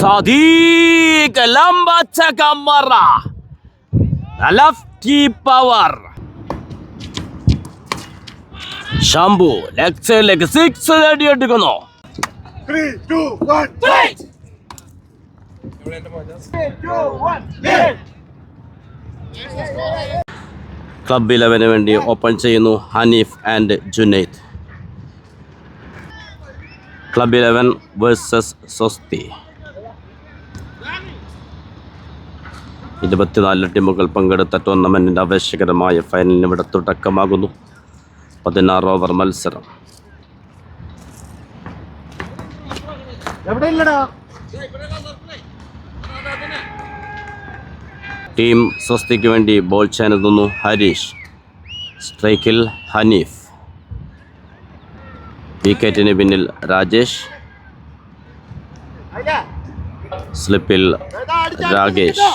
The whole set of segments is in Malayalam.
Sadiq Lambacha Kamara. The lefty power. Shambu leg 6 നേടിയെടുക്കുന്നു. 3, 2, 1, fight! 3, 2, 1, ക്ലബ് 11 വേണ്ടി ഓപ്പൺ ചെയ്യുന്നു Hanif and Junaid. Club 11 versus Swasthi. 24 ടീമുകൾ പങ്കെടുത്ത ടൂർണമെൻറ്റിൻ്റെ ആവേശകരമായ ഫൈനലിന് ഇവിടെ തുടക്കമാകുന്നു. 16 ഓവർ മത്സരം. ടീം സ്വസ്തിക്ക് വേണ്ടി ബോൾ ചെയ്യാനെത്തുന്നു ഹരീഷ്. സ്ട്രൈക്കിൽ ഹനീഫ്. വിക്കറ്റിന് പിന്നിൽ രാജേഷ്. സ്ലിപ്പിൽ രാകേഷ്.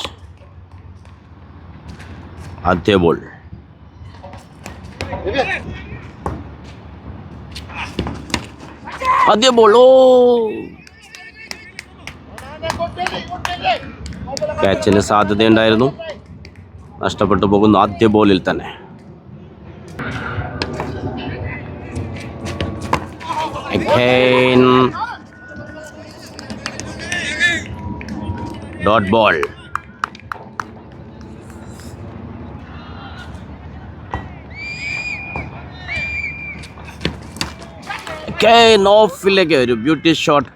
ആദ്യ ബോൾ. ക്യാച്ചിന് സാധ്യതയുണ്ടായിരുന്നു, നഷ്ടപ്പെട്ടു പോകുന്നു ആദ്യ ബോളിൽ തന്നെ. Again dot ball. Again ഓഫിലേക്ക് ഒരു ബ്യൂട്ടി ഷോട്ട്.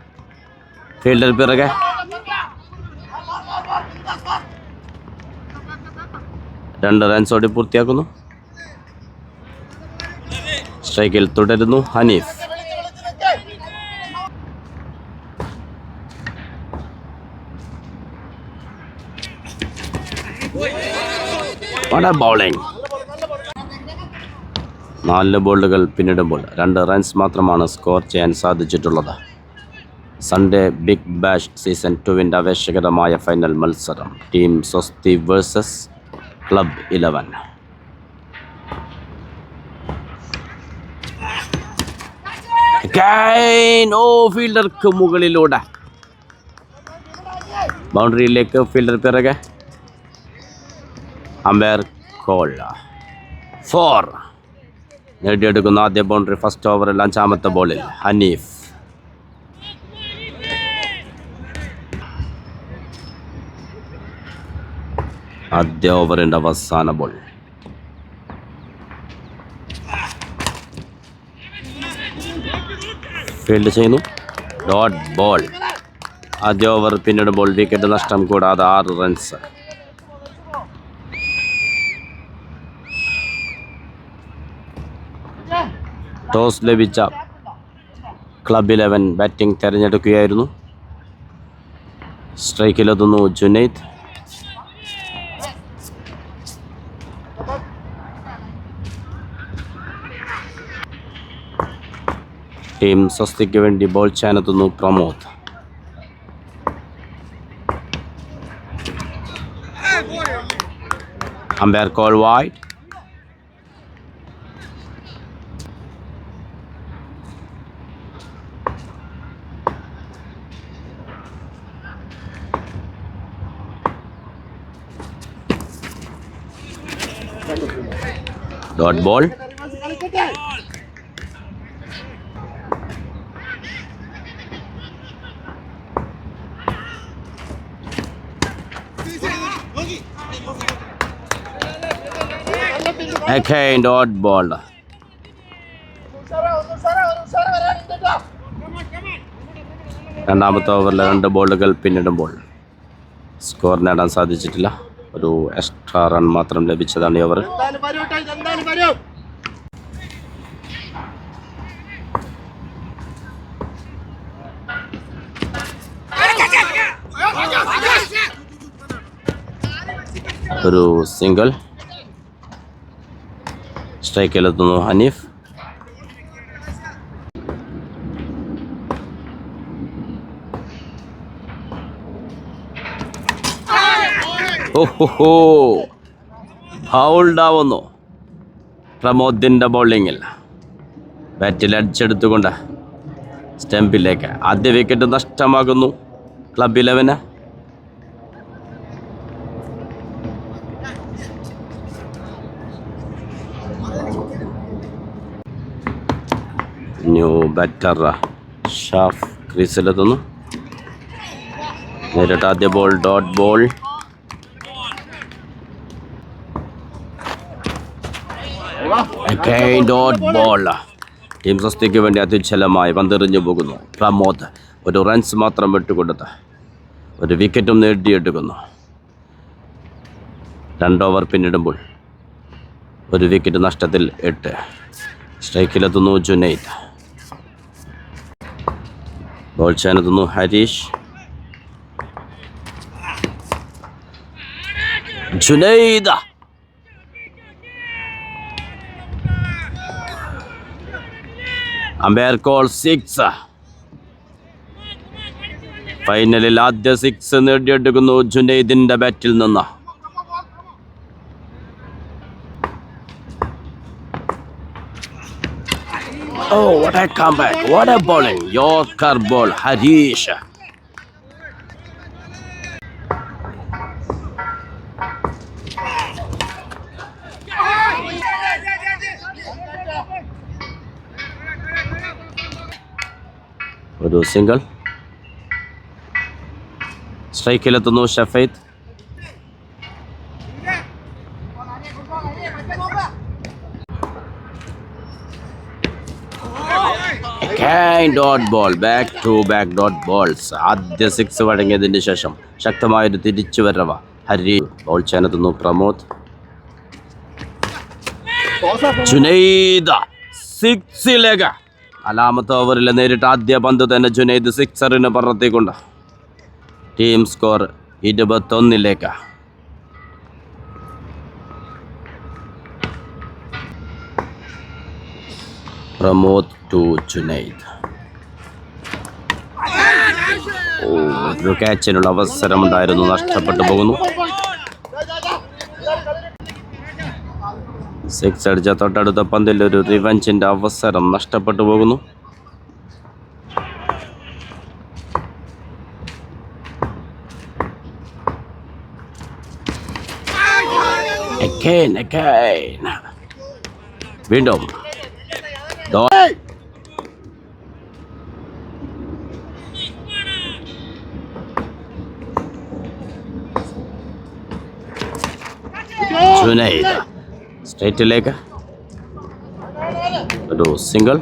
ഫീൽഡർ പിറകെ. രണ്ട് റൺസോടെ പൂർത്തിയാക്കുന്നു. സ്ട്രൈക്കിൽ തുടരുന്നു ഹനീഫ്. ബൗളിംഗ്. 4 ബോളുകൾ പിന്നിടുമ്പോൾ 2 റൺസ് മാത്രമാണ് സ്കോർ ചെയ്യാൻ സാധിച്ചിട്ടുള്ളത്. സൺഡേ ബിഗ് ബാഷ് സീസൺ 2വിൻ്റെ ആവേശകരമായ ഫൈനൽ മത്സരം. Team Swasti versus club 11. ഫീൽഡർക്ക് മുകളിലൂടെ ബൗണ്ടറിയിലേക്ക്. ഫീൽഡർ പിറകെ. Umpire call 4. നേടിയെടുക്കുന്ന ആദ്യ ബൗണ്ടറി ഫസ്റ്റ് ഓവറിൽ 5ാമത്തെ ബോളിൽ ഹനീഫ്. ആദ്യ ഓവറിൻ്റെ അവസാന ബോൾ. ഫീൽഡ് ചെയ്യുന്നു. Dot ball. ആദ്യ ഓവർ പിന്നിടുമ്പോൾ വിക്കറ്റ് നഷ്ടം കൂടാതെ 6 റൺസ്. ടോസ് ലഭിച്ച ക്ലബ് 11 ബാറ്റിംഗ് തിരഞ്ഞെടുക്കുകയായിരുന്നു. സ്ട്രൈക്കിലെത്തുന്നു ജുനൈദ്. ടീം സ്വസ്തിക്ക് വേണ്ടി ബോൾ ചെയ്യാനെത്തുന്നു Pramod. Umpire call wide. Dot ball. Again dot ball. രണ്ടാമത്തെ ഓവറിൽ 2 ബോളുകൾ പിന്നിടുമ്പോൾ സ്കോർ നേടാൻ സാധിച്ചിട്ടില്ല. ഒരു എക്സ്ട്രാ റൺ മാത്രം ലഭിച്ചതാണ് ഈ ഓവർ. ഒരു സിംഗിൾ. സ്ട്രൈക്കിലെത്തുന്നു ഹനീഫ്. ഫൗൾഡാവുന്നു പ്രമോദിൻ്റെ ബൗളിങ്ങിൽ. ബാറ്റിൽ അടിച്ചെടുത്തുകൊണ്ട് സ്റ്റംപിലേക്ക്. ആദ്യ വിക്കറ്റ് നഷ്ടമാകുന്നു. ക്ലബ് 11. ന്യൂ ബാറ്റർ ഷാഫ് ക്രീസിലെത്തുന്നു. നേരിട്ട് ആദ്യ ball dot ball. Dot ball. Team സ്വസ്തിക്ക് വേണ്ടി അത്യുജ്വലമായി പന്തെറിഞ്ഞു പോകുന്നു പ്രമോദ്. ഒരു റൺസ് മാത്രം വിട്ടുകൊടുത്ത് ഒരു വിക്കറ്റും നേടിയെടുക്കുന്നു. 2 ഓവർ പിന്നിടുമ്പോൾ ഒരു വിക്കറ്റ് നഷ്ടത്തിൽ 8. സ്ട്രൈക്കിലെത്തുന്നു ജുനൈദ്. ബോൾ ചെയ്യാനെത്തുന്നു ഹരീഷ്. Junaid umpire call 6. ഫൈനലിൽ ആദ്യ 6 നേടിയെടുക്കുന്നു ജുനൈദിന്റെ ബാറ്റിൽ നിന്ന്. Oh, what a comeback! What a bowling! Yorker ball, Harish. ഒരു സിംഗിൾ. സ്ട്രൈക്കിലെത്തുന്നു Shafeed. Dot ball. Back to back dot balls. ആദ്യ 6 വഴങ്ങിയതിന് ശേഷം ശക്തമായൊരു തിരിച്ചുവരവ ഹരി. ബോൾ ചെയ്യാനെത്തുന്നു പ്രമോദ്. ജുനൈദ് 6ലേക്ക്. 4ാമത്തെ ഓവറിൽ നേരിട്ട് ആദ്യ പന്ത് തന്നെ ജുനൈദ് 6 പറത്തിക്കൊണ്ട് team score 21. Pramod to Junaid. ഒരു ക്യാച്ചിനുള്ള അവസരമുണ്ടായിരുന്നു, നഷ്ടപ്പെട്ടു പോകുന്നു. 6 അടിച്ച തൊട്ടടുത്ത പന്തിൽ ഒരു റിവഞ്ചിന്റെ അവസരം നഷ്ടപ്പെട്ടു പോകുന്നു. വീണ്ടും ജുനൈദ് സ്ട്രേറ്റിലേക്ക്. ഒരു സിംഗിൾ.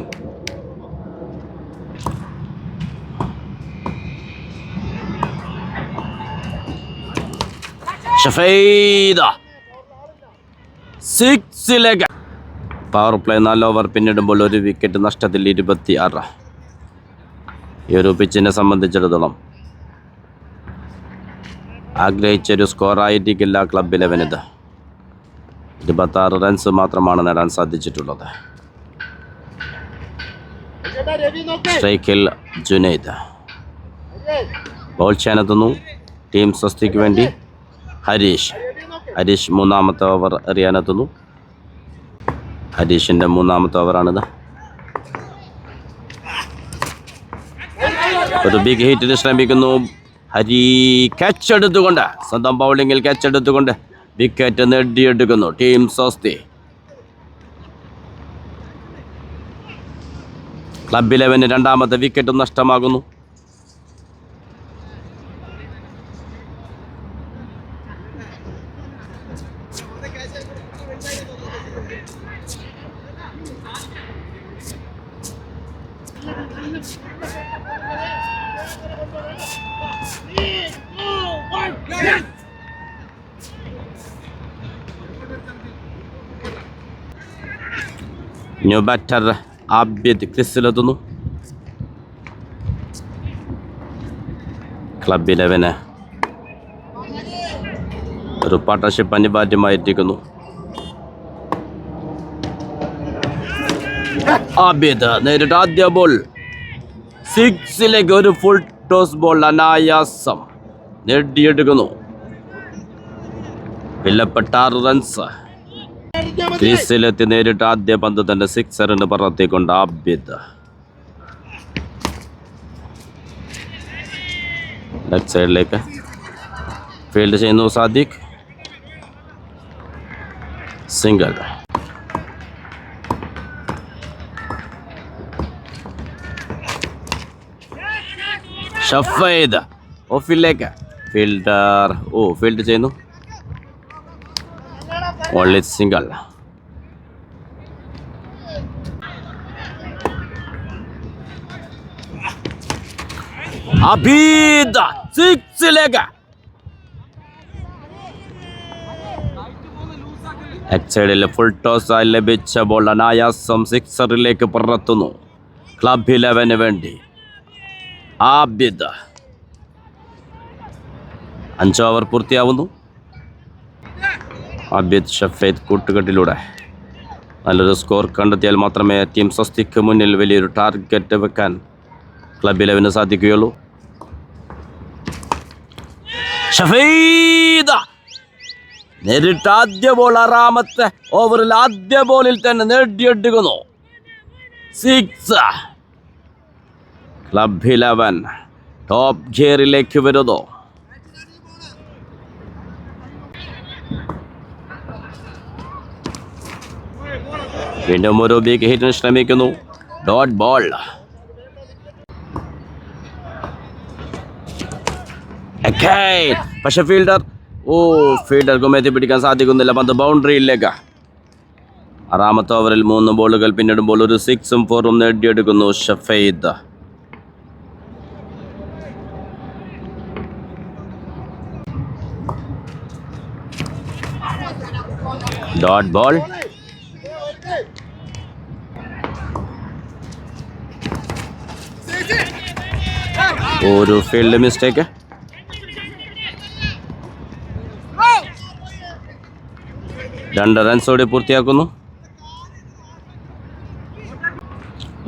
ഷഫീദ് 6ലേക്ക്. പവർ പ്ലേ 4 ഓവർ പിന്നിടുമ്പോൾ ഒരു വിക്കറ്റ് നഷ്ടത്തിൽ 26. ഈ ഒരു പിച്ചിനെ സംബന്ധിച്ചിടത്തോളം ആഗ്രഹിച്ചൊരു സ്കോറായിരിക്കില്ല ക്ലബ് 11. 26 റൺസ് മാത്രമാണ് നേടാൻ സാധിച്ചിട്ടുള്ളത്. സ്ട്രൈക്കിൽ ജുനൈദ്. ബോൾ ചെയ്യാനെത്തുന്നു ടീം സ്വസ്തിക്ക് വേണ്ടി ഹരീഷ്. 3ാമത്തെ ഓവർ എറിയാനെത്തുന്നു. ഹരീഷിൻ്റെ 3ാമത്തെ ഓവറാണിത്. ഒരു ബിഗ് ഹിറ്റിന് ശ്രമിക്കുന്നു ഹരി. ക്യാച്ച് എടുത്തുകൊണ്ട്, സ്വന്തം ബൗളിങ്ങിൽ ക്യാച്ച് എടുത്തുകൊണ്ട് വിക്കറ്റ് നേടിയെടുക്കുന്നു ടീം സ്വസ്തി. ക്ലബ് 11 2ാമത്തെ വിക്കറ്റും നഷ്ടമാകുന്നു. ന്യൂ ബാറ്റർ ആബിദ് ക്രിസിലെത്തുന്നു. ക്ലബ് 11 ഒരു പാർട്ണർഷിപ്പ് അനിവാര്യമായിരിക്കുന്നു. ആബിദ് നേരിട്ട് ആദ്യ ബോൾ 6ലേക്ക്. ഒരു ഫുൾ ടോസ് ബോൾ അനായാസം നേടിയെടുക്കുന്നു. വിലപ്പെട്ട 6 റൺസ്. ക്രീസിലെത്തി നേരിട്ട് ആദ്യ പന്ത് തന്നെ 6 പറത്തിക്കൊണ്ട് ആബിദ്. ലെഗ് സൈഡിലേക്ക് ഫീൽഡ് ചെയ്യുന്നു സാദിഖ്. സിംഗിൾ. ഷഫീദ് ഓഫിലേക്ക്. ഫീൽഡർ ഫീൽഡ് ചെയ്യുന്നു. Only single. അബീദ് സിക്സിലേക്ക്. എക്സൈഡിൽ ഫുൾ ടോസായി ലഭിച്ച ബോൾ അനായാസം സിക്സറിലേക്ക് പറത്തുന്നു ക്ലബ് 11 വേണ്ടി. ആബിദ്. 5 ഓവർ പൂർത്തിയാവുന്നു. ആബിദ് ഷഫീദ് കൂട്ടുകെട്ടിലൂടെ നല്ലൊരു സ്കോർ കണ്ടെത്തിയാൽ മാത്രമേ ടീം സ്വസ്തിക്ക് മുന്നിൽ വലിയൊരു ടാർഗറ്റ് വെക്കാൻ ക്ലബ് 11 സാധിക്കുകയുള്ളൂ. ഷഫീദ് നേരിട്ട് ആദ്യ ബോൾ 6ാമത്തെ ഓവറിൽ ആദ്യ ബോളിൽ തന്നെ നേടിയെടുക്കുന്നു. 6. ക്ലബ് 11 ടോപ്പ് ഗിയറിലേക്ക് വരുന്നു. വീണ്ടും ഒരു ബിഗ് ഹിറ്റിന് ശ്രമിക്കുന്നു. Dot ball. പക്ഷെ ഫീൽഡർക്ക് എത്തിപ്പിടിക്കാൻ സാധിക്കുന്നില്ല. പന്ത് ബൗണ്ടറിയിലേക്ക്. 6ാമത്തെ ഓവറിൽ 3 ബോളുകൾ പിന്നിടുമ്പോൾ ഒരു 6ഉം 4ഉം നേടിയെടുക്കുന്നു ഷഫീദ്. Dot ball. ഒരു ഫീൽഡ് മിസ്റ്റേക്ക്. രണ്ട് റൺസോടെ പൂർത്തിയാക്കുന്നു.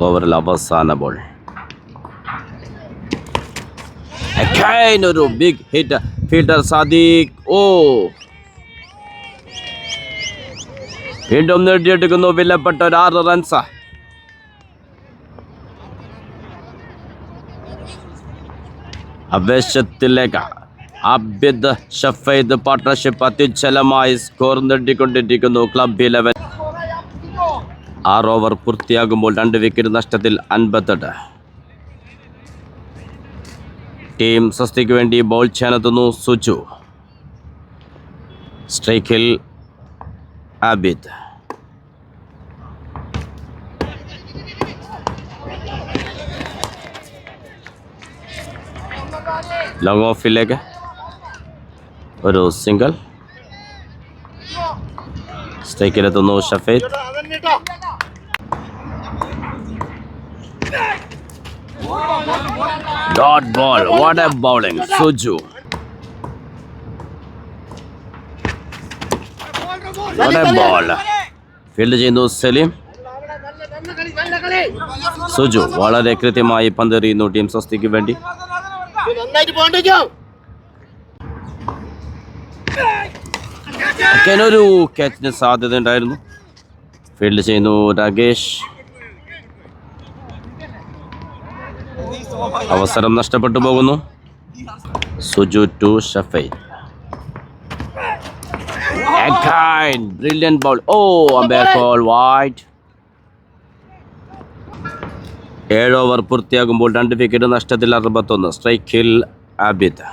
ഓവറിൽ അവസാന ബോൾ. ഒരു ബിഗ് ഹിറ്റ്. ഫീൽഡർ സാദിഖ് വീണ്ടും നേടിയെടുക്കുന്നു വിലപ്പെട്ട ഒരു 6 റൺസ്. ആവേശത്തിലേക്ക് അബിദ് ഷഫീദ് പാർട്ട്ണർഷിപ്പ് അത്യുജ്വലമായി സ്കോർ നേടിക്കൊണ്ടിരിക്കുന്നു ക്ലബ് 11. 6 ഓവർ പൂർത്തിയാകുമ്പോൾ 2 വിക്കറ്റ് നഷ്ടത്തിൽ 58. ടീം സ്വസ്തിക്ക് വേണ്ടി ബോൾ ചെയ്യാനെത്തുന്നു സുജു. സ്ട്രൈക്കിൽ ആബിദ്. ലോങ് ഓഫിലേക്ക് ഒരു സിംഗിൾ. സ്ട്രൈക്കിലെത്തുന്നു Shafeed. Dot ball. What a bowling Suju. What a ball. Field ചെയ്യുന്നു സലീം. സുജു വളരെ കൃത്യമായി പന്തെറിയുന്നു ടീം സ്വസ്തിക്ക് വേണ്ടി. ഒരു ക്യാച്ചിന് സാധ്യത ഉണ്ടായിരുന്നു. ഫീൽഡ് ചെയ്യുന്നു രാകേഷ്. അവസരം നഷ്ടപ്പെട്ടു പോകുന്നു. Suju to Shafeed. Brilliant ball. Umpire call wide. 7 over പൂർത്തിയാകുമ്പോൾ 2 വിക്കറ്റ് നഷ്ടത്തിൽ 61. സ്ട്രൈക്കിൽ ആബിദ്.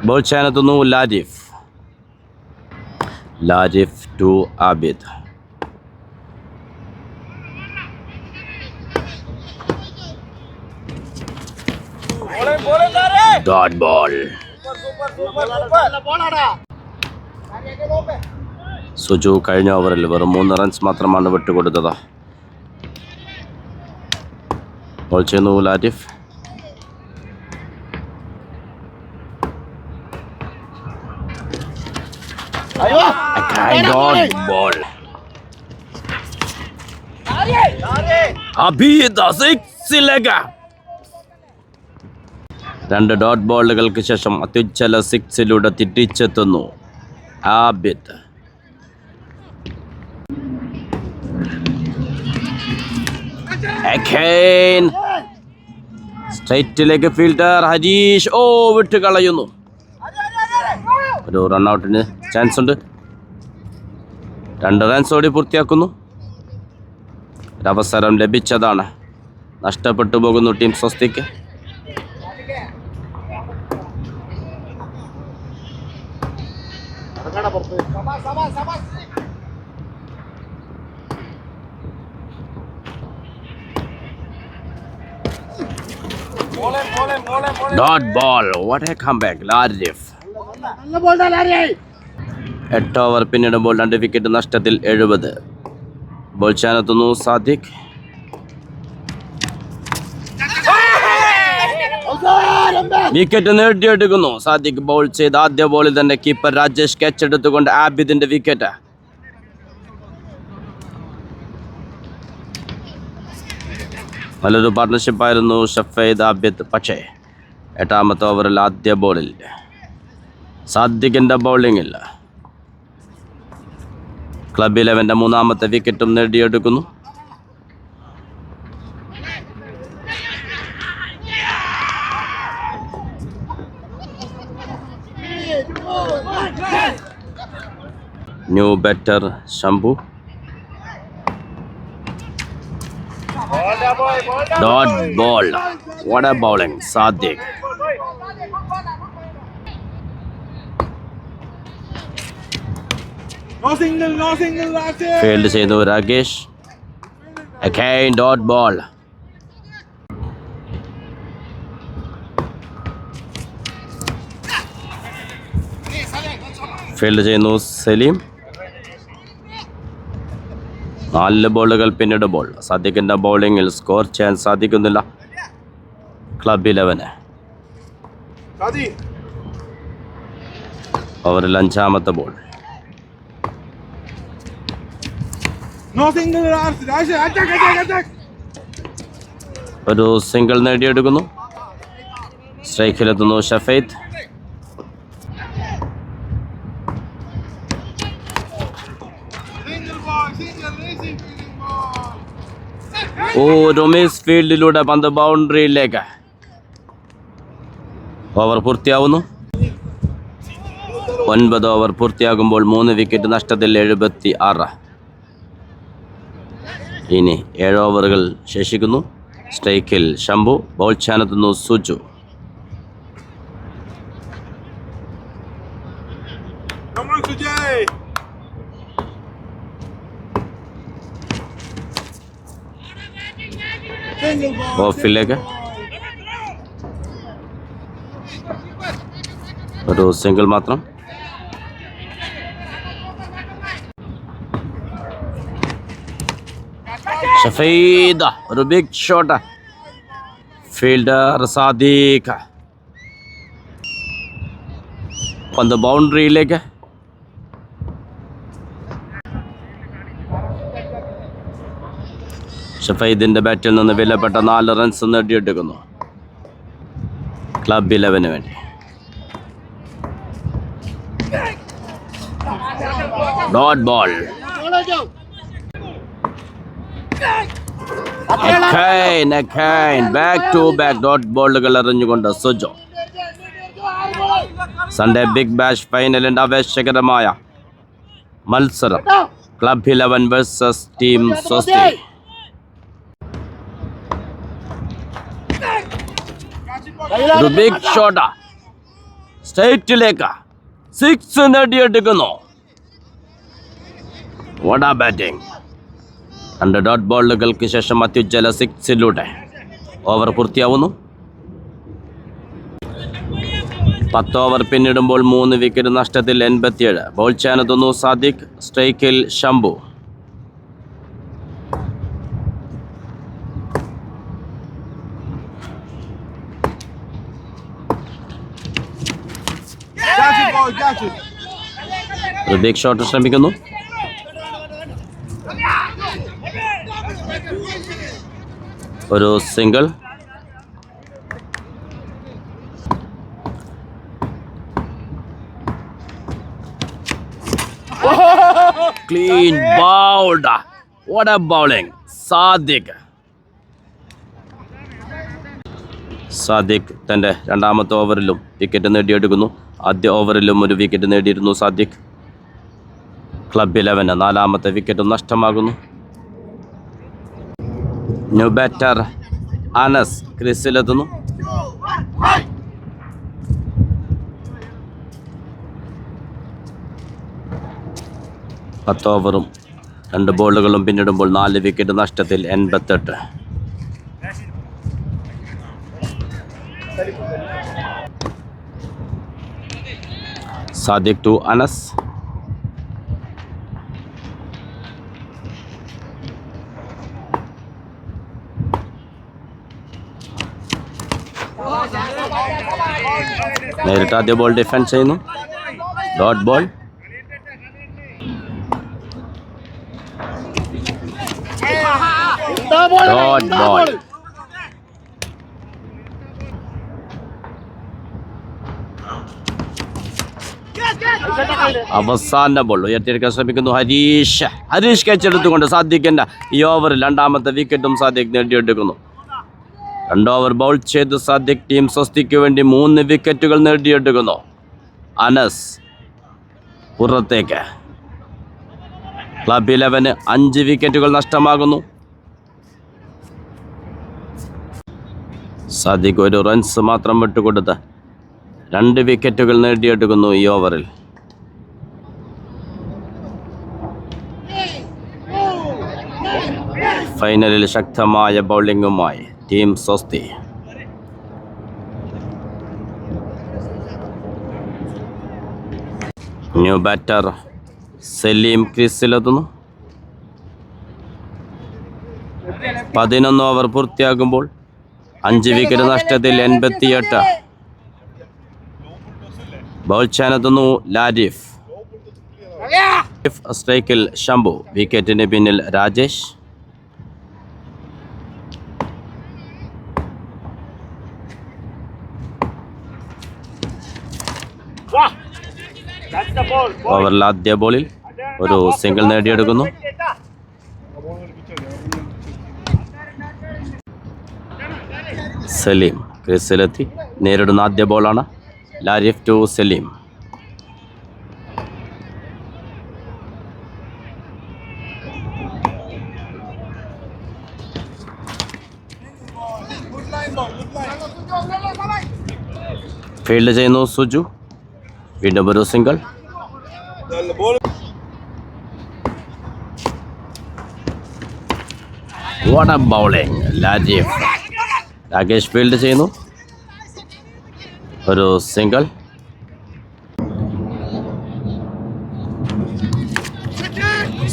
ബോൾ ചെയ്യാനെത്തുന്നു Larif. Larif to Abid. Dot ball. Suju കഴിഞ്ഞ ഓവറിൽ വെറും 3 റൺസ് മാത്രമാണ് വിട്ടുകൊടുത്തത്. ബോൾ ചെയ്യുന്നു ലാരിഫ്. Dot ball. അബീദ് സിക്സിലേക്ക്. 2 ഡോട്ട് ബോളുകൾക്ക് ശേഷം അത്യുജ്വല 6ലൂടെ തിരിച്ചെത്തുന്നു ആബിദ്. സ്ട്രൈറ്റിലേക്ക് ഫീൽഡർ ഹരീഷ് വിട്ട് കളയുന്നു. ഒരു റൺഔട്ടിന് ചാൻസ് ഉണ്ട്. 2 റൺസ് ഓടി പൂർത്തിയാക്കുന്നു. ഒരവസരം ലഭിച്ചതാണ്, നഷ്ടപ്പെട്ടു പോകുന്നു ടീം സ്വസ്തിക്ക്. Dot ball. What a comeback. Larif 8 over പിന്നിടുമ്പോൾ 2 വിക്കറ്റ് നഷ്ടത്തിൽ 70. ബോൾ ചാനെത്തുന്നു സാദിഖ്. വിക്കറ്റ് നേടിയെടുക്കുന്നു. സാദിഖ് ബൗൾ ചെയ്ത് ആദ്യ ബോളിൽ തന്നെ കീപ്പർ രാജേഷ് ക്യാച്ച് എടുത്തുകൊണ്ട് ആബിദിന്റെ വിക്കറ്റ്. നല്ലൊരു പാർട്ട്ണർഷിപ്പായിരുന്നു ഷഫീദ് ആബിദ്. പക്ഷേ 8ാമത്തെ ഓവറിൽ ആദ്യ ബോളിൽ സാദിഖിന്റെ ബൗളിങ്ങിൽ ക്ലബ് 11 3ാമത്തെ വിക്കറ്റും നേടിയെടുക്കുന്നു. New batter Shambhu. Dot ball. What a bowling. Sadiq field ചെയ്തു Rakesh. Again dot ball. Field ചെയ്യുന്നു സലീം. 4 ബോളുകൾ പിന്നിടുമ്പോൾ സാദിഖിന്റെ ബൗളിങ്ങിൽ സ്കോർ ചെയ്യാൻ സാധിക്കുന്നില്ല ക്ലബ് 11. ഓവറിൽ 5ാമത്തെ ബോൾ. ഒരു സിംഗിൾ നേടിയെടുക്കുന്നു. സ്ട്രൈക്കിലെത്തുന്നു ഷഫീദ്. റൊമേസ് ഫീൽഡിലൂടെ പന്ത് ബൗണ്ടറിയിലേക്ക്. ഓവർ പൂർത്തിയാവുന്നു. 9 ഓവർ പൂർത്തിയാകുമ്പോൾ 3 വിക്കറ്റ് നഷ്ടത്തിൽ 76. ഇനി 7 ഓവറുകൾ ശേഷിക്കുന്നു. സ്ട്രൈക്കിൽ ശംഭു. ബോൾ ചാനെത്തുന്നു സുജു. ഓഫിലേക്ക് ഒരു സിംഗിൾ മാത്രം. ഷഫീദ് ഒരു ബിഗ് ഷോട്ട്. ഫീൽഡർ സാദിഖ്. പന്ത് ബൗണ്ടറിയിലേക്ക്. ഷഫീദിന്റെ ബാറ്റിൽ നിന്ന് വിലപ്പെട്ട 4 റൺസ് നേടിയെടുക്കുന്നു ക്ലബ് 11 വേണ്ടി. Dot ball. Back to back dot ബോളുകൾ എറിഞ്ഞുകൊണ്ട് സുജോ. സൺഡേ ബിഗ് ബാഷ് ഫൈനലിന്റെ ആവേശകരമായ മത്സരം ക്ലബ് 11 വേഴ്സസ് ടീം സ്വസ്തി. ഒരു ബിഗ് ഷോട്ട് സ്ട്രൈറ്റിലേക്ക് 6 നേടിയെടുക്കുന്നു. What a batting. 2 ഡോട്ട് ബോളുകൾക്ക് ശേഷം അത്യുജ്വല 6-ലൂടെ ഓവർ പൂർത്തിയാവുന്നു. 10 ഓവർ പിന്നിടുമ്പോൾ 3 വിക്കറ്റ് നഷ്ടത്തിൽ 87. ബോൾ ചെയ്യാനെത്തുന്നു സാദിഖ്. സ്ട്രൈക്കിൽ ശംഭു. ഒരു ബിഗ് ഷോട്ട് ശ്രമിക്കുന്നു. ഒരു single. Clean bowled. What a bowling. Sadiq Sadiq തൻ്റെ രണ്ടാമത്തെ ഓവറിലും വിക്കറ്റ് നേടിയെടുക്കുന്നു. ആദ്യ ഓവറിലും ഒരു വിക്കറ്റ് നേടിയിരുന്നു സാദിഖ്. ക്ലബ് 11 നാലാമത്തെ വിക്കറ്റും നഷ്ടമാകുന്നു. ന്യൂ ബാറ്റർ അനസ് ക്രീസിലെത്തുന്നു. പത്ത് ഓവറും 2 ബോളുകളും പിന്നിടുമ്പോൾ 4 വിക്കറ്റ് നഷ്ടത്തിൽ 88. സാദിഖ് ടു അനസ്. നേരിട്ട് ആദ്യ ബോൾ ഡിഫെൻഡ് ചെയ്യുന്നു. Dot ball. Dot ball. അവസാന ബോൾ ഉയർത്തിയെടുക്കാൻ ശ്രമിക്കുന്നു ഹരീഷ്. ക്യാച്ച് എടുത്തുകൊണ്ട് സാദിഖിന്റെ ഈ ഓവറിൽ രണ്ടാമത്തെ വിക്കറ്റും സാദിഖ് നേടിയെടുക്കുന്നു. 2 ഓവർ ബൗൾ ചെയ്ത് സാദിഖ് ടീം സ്വസ്തിക്ക് വേണ്ടി 3 വിക്കറ്റുകൾ നേടിയെടുക്കുന്നു. അനസ് പുറത്തേക്ക്. ക്ലബ് 11 5 വിക്കറ്റുകൾ നഷ്ടമാകുന്നു. സാദിഖ് ഒരു റൺസ് മാത്രം വിട്ടുകൊടുത്ത് 2 വിക്കറ്റുകൾ നേടിയെടുക്കുന്നു ഈ ഓവറിൽ. ഫൈനലിൽ ശക്തമായ ബൗളിംഗുമായി team Swasti. New batter Saleem ക്രീസിലെത്തുന്നു. 11 ഓവർ പൂർത്തിയാകുമ്പോൾ 5 വിക്കറ്റ് നഷ്ടത്തിൽ 88. ബൗൾ ചെയ്യാനെത്തുന്നു ലാരിഫ്. സ്ട്രൈക്കിൽ ശംഭു. വിക്കറ്റിന് പിന്നിൽ രാജേഷ്. ഓവറിൽ ആദ്യ ബോളിൽ ഒരു സിംഗിൾ നേടിയെടുക്കുന്നു. സലീം ക്രീസിലെത്തി. നേരിടുന്ന ആദ്യ ബോളാണ്. ലാരിഫ് ടു സലീം. ഫീൽഡ് ചെയ്യുന്നു സുജു. വീണ്ടും ഒരു single. What a bowling. Rakesh field ചെയ്യുന്നു. ഒരു സിംഗിൾ.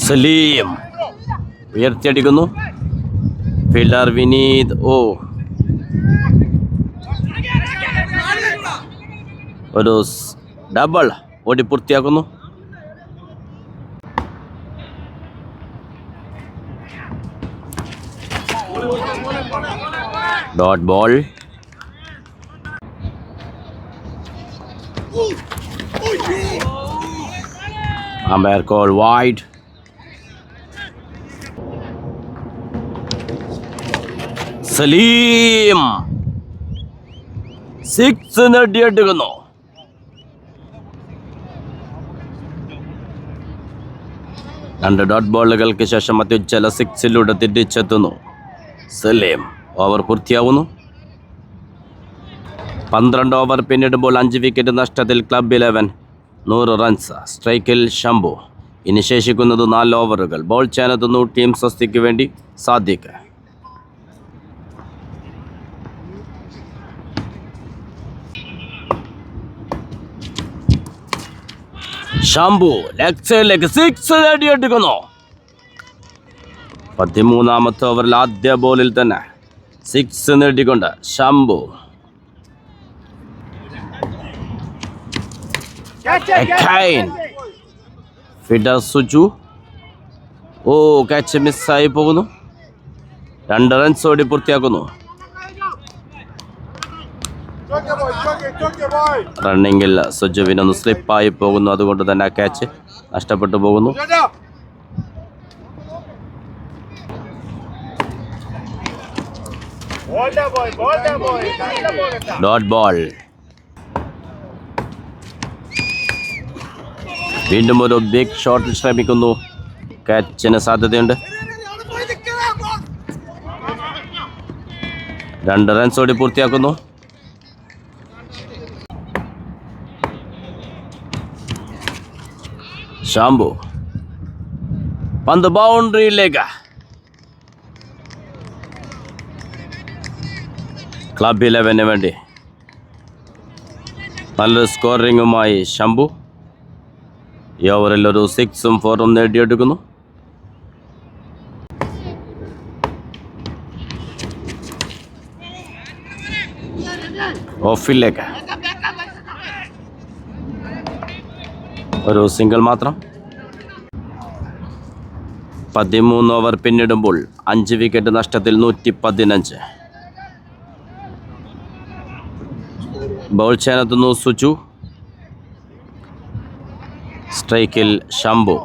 സലീം ഉയർത്തിയടിക്കുന്നു. ഫീൽഡർ വിനീത്. ഒരു ഡബിൾ ഓടി പൂർത്തിയാക്കുന്നു. Dot ball. umpire call wide. Saleem 6 നേടിയെടുക്കുന്നു. രണ്ട് ഡോട്ട് ബോളുകൾക്ക് ശേഷം അത്യുജ്വല 6 തിരിച്ചെത്തുന്നു സലീം. ഓവർ പൂർത്തിയാവുന്നു. 12 ഓവർ പിന്നിടുമ്പോൾ 5 വിക്കറ്റ് നഷ്ടത്തിൽ ക്ലബ് 11 100 റൺസ്. സ്ട്രൈക്കിൽ ശംഭു. ഇനി ശേഷിക്കുന്നത് 4 ഓവറുകൾ. ബോൾ ചെയ്യാനെത്തുന്നു ടീം സ്വസ്തിക്ക് വേണ്ടി സാദിഖ്. ശംഭു ലെഗ് സൈഡിലേക്ക് 6 നേടിയെടുക്കുന്നു. 13ാമത്തെ ഓവറിൽ ആദ്യ ബോളിൽ തന്നെ 6 നേടിക്കൊണ്ട് ശംഭു. ഫീൽഡർ സുജു. ക്യാച്ച് മിസ്സായി പോകുന്നു. 2 റൺസ് ഓടി പൂർത്തിയാക്കുന്നു. റണ്ണിങ്ങിൽ സുജുവിനൊന്ന് സ്ലിപ്പായി പോകുന്നു. അതുകൊണ്ട് തന്നെ ആ ക്യാച്ച് നഷ്ടപ്പെട്ടു പോകുന്നു. Dot ball. വീണ്ടും ഒരു ബിഗ് ഷോട്ടിൽ ശ്രമിക്കുന്നു. ക്യാച്ചിന് സാധ്യതയുണ്ട്. 2 റൺസോടി പൂർത്തിയാക്കുന്നു. ഷാംബു പന്ത് ബൗണ്ടറിയിലേക്ക്. ക്ലബ് 11 വേണ്ടി നല്ലൊരു സ്കോറിങ്ങുമായി ശംഭു ഈ ഓവറിൽ ഒരു 6ഉം 4ഉം നേടിയെടുക്കുന്നു. ഓഫിലേക്ക് ഒരു സിംഗിൾ മാത്രം. 13 ഓവർ പിന്നിടുമ്പോൾ 5 വിക്കറ്റ് നഷ്ടത്തിൽ 115. ബൗൾ ചെയ്യാനെത്തുന്നു സുജു. സ്ട്രൈക്കിൽ ശംഭു.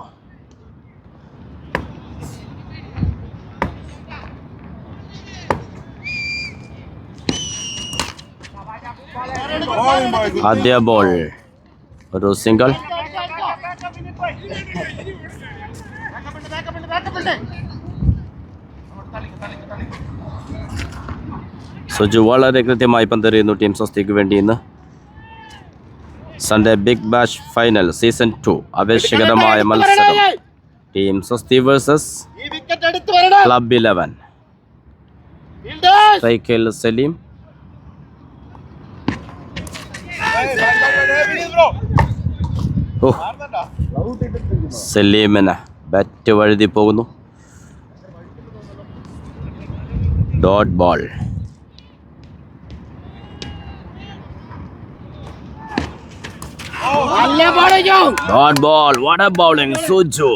ആദ്യ ബോൾ ഒരു സിംഗിൾ. സുജു വളരെ കൃത്യമായി പന്തെറിയുന്നു ടീം സ്വസ്തിക്ക് വേണ്ടി. ഇന്ന് Sunday big bash final season 2 ആവേശകരമായ മത്സരം. Team Swasti versus club 11. സ്ട്രൈക്കിൽ സലീം. സലീമിന് ബാറ്റ് വഴുതി പോകുന്നു. Dot ball. Dot ball. What a bowling Suju.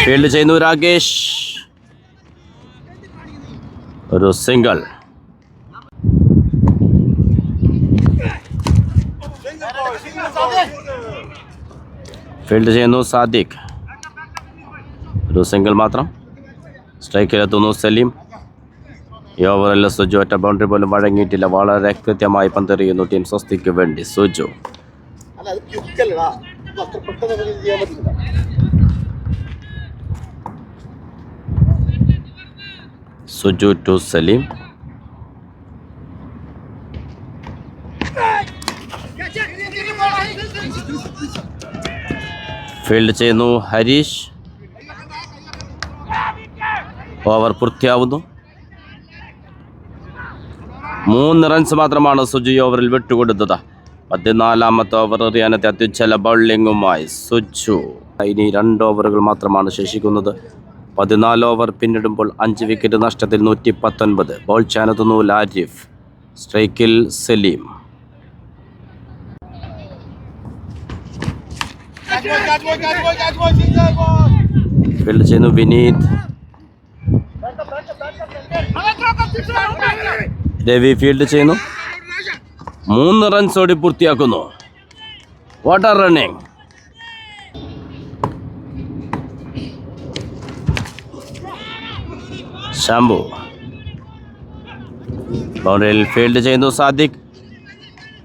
Field ചെയ്യുന്നു രാകേഷ്. ഒരു സിംഗിൾ. ഫീൽഡ് ചെയ്യുന്നു സാദിഖ്. ഒരു സിംഗിൾ മാത്രം. സ്ട്രൈക്കിലെത്തുന്നു സലീം. ഈ ഓവറിൽ സുജു ഒറ്റ ബൗണ്ടറി പോലും വഴങ്ങിയിട്ടില്ല. വളരെ കൃത്യമായി പന്തെറിയുന്നു ടീം സ്വസ്തിക്ക് വേണ്ടി സുജു. സുജു ടു സലീം. ഫീൽഡ് ചെയ്യുന്നു ഹരീഷ്. ഓവർ പൂർത്തിയാവുന്നു. 3 റൺസ് മാത്രമാണ് സുജു ഓവറിൽ വിട്ടുകൊടുത്തത്. 14ാമത്തെ ഓവർ എറിയാനത്തെ അത്യുജ്വല ബൗളിംഗുമായി സുജു. ഇനി 2 ഓവറുകൾ മാത്രമാണ് ശേഷിക്കുന്നത്. 14 ഓവർ പിന്നിടുമ്പോൾ 5 വിക്കറ്റ് നഷ്ടത്തിൽ 119. ബോൾ ചെയ്യാനെത്തുന്നു ലാരിഫ്. സ്ട്രൈക്കിൽ സലീം. ഫീൽഡ് ചെയ്യുന്നു വിനീത്. രവി ഫീൽഡ് ചെയ്യുന്നു. 3 റൺസോടി പൂർത്തിയാക്കുന്നു. What running. ശംഭു ബൗണ്ടറിയിൽ ഫീൽഡ് ചെയ്യുന്നു സാദിഖ്.